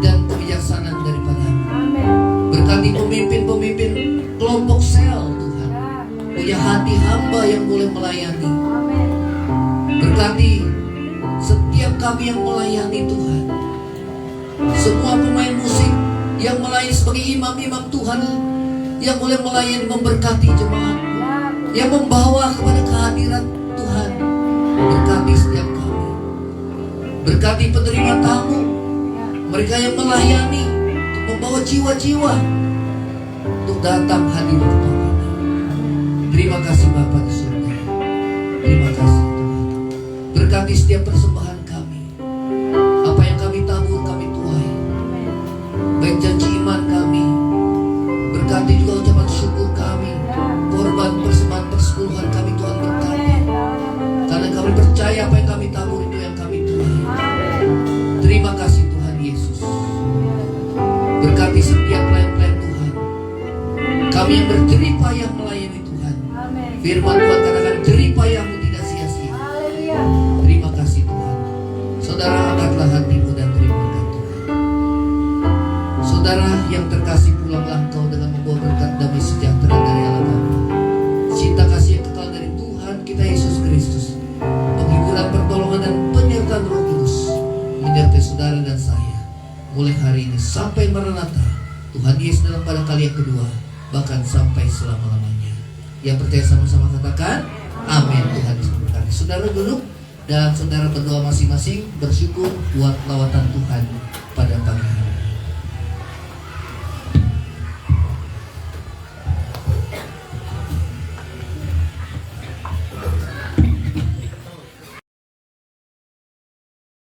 dan kebijaksanaan daripada-Mu. Berkati pemimpin-pemimpin kelompok sel Tuhan. Punya hati hamba yang boleh melayani. Berkati setiap kami yang melayani Tuhan. Semua pemain musik yang melayani sebagai imam-imam Tuhan, yang boleh melayani memberkati jemaat, yang membawa kepada kehadiran Tuhan. Berkati setiap kami. Berkati penerima tamu, mereka yang melayani untuk membawa jiwa-jiwa untuk datang hadir ke tempat ini. Terima kasih Bapa di surga. Terima kasih Tuhan. Berkati setiap persembahan kami. Apa yang kami tabur kami tuai. Baik janji iman kami. Berkati juga ucapan syukur kami. Korban persembahan persepuluhan kami Tuhan berkati. Karena kami percaya apa yang kami tabur itu yang kami tuai. Terima kasih Tuhan Yesus. Berkati setiap pelayan-pelayan Tuhan. Kami yang berjerih payah melayani Tuhan. Firman Tuhan katakan jerih payahmu tidak sia-sia. Terima kasih Tuhan. Saudara, angkatlah hatimu dan terima berkat Tuhan. Saudara yang terkasih, pulanglah engkau dengan membawa berkat damai sejahtera dari Allah Bapa, cinta kasih yang kekal dari Tuhan kita Yesus Kristus, penghiburan, pertolongan dan penyertaan Roh Kudus menyertai saudara dan saya mulai hari ini sampai Maranatha, Tuhan Yesus dalam pada kali yang kedua, bahkan sampai selama-lamanya. Yang percaya sama-sama katakan Amin. Tuhan Yesus memberkati. Saudara duduk dan saudara berdoa masing-masing, bersyukur buat lawatan Tuhan pada pagi hari.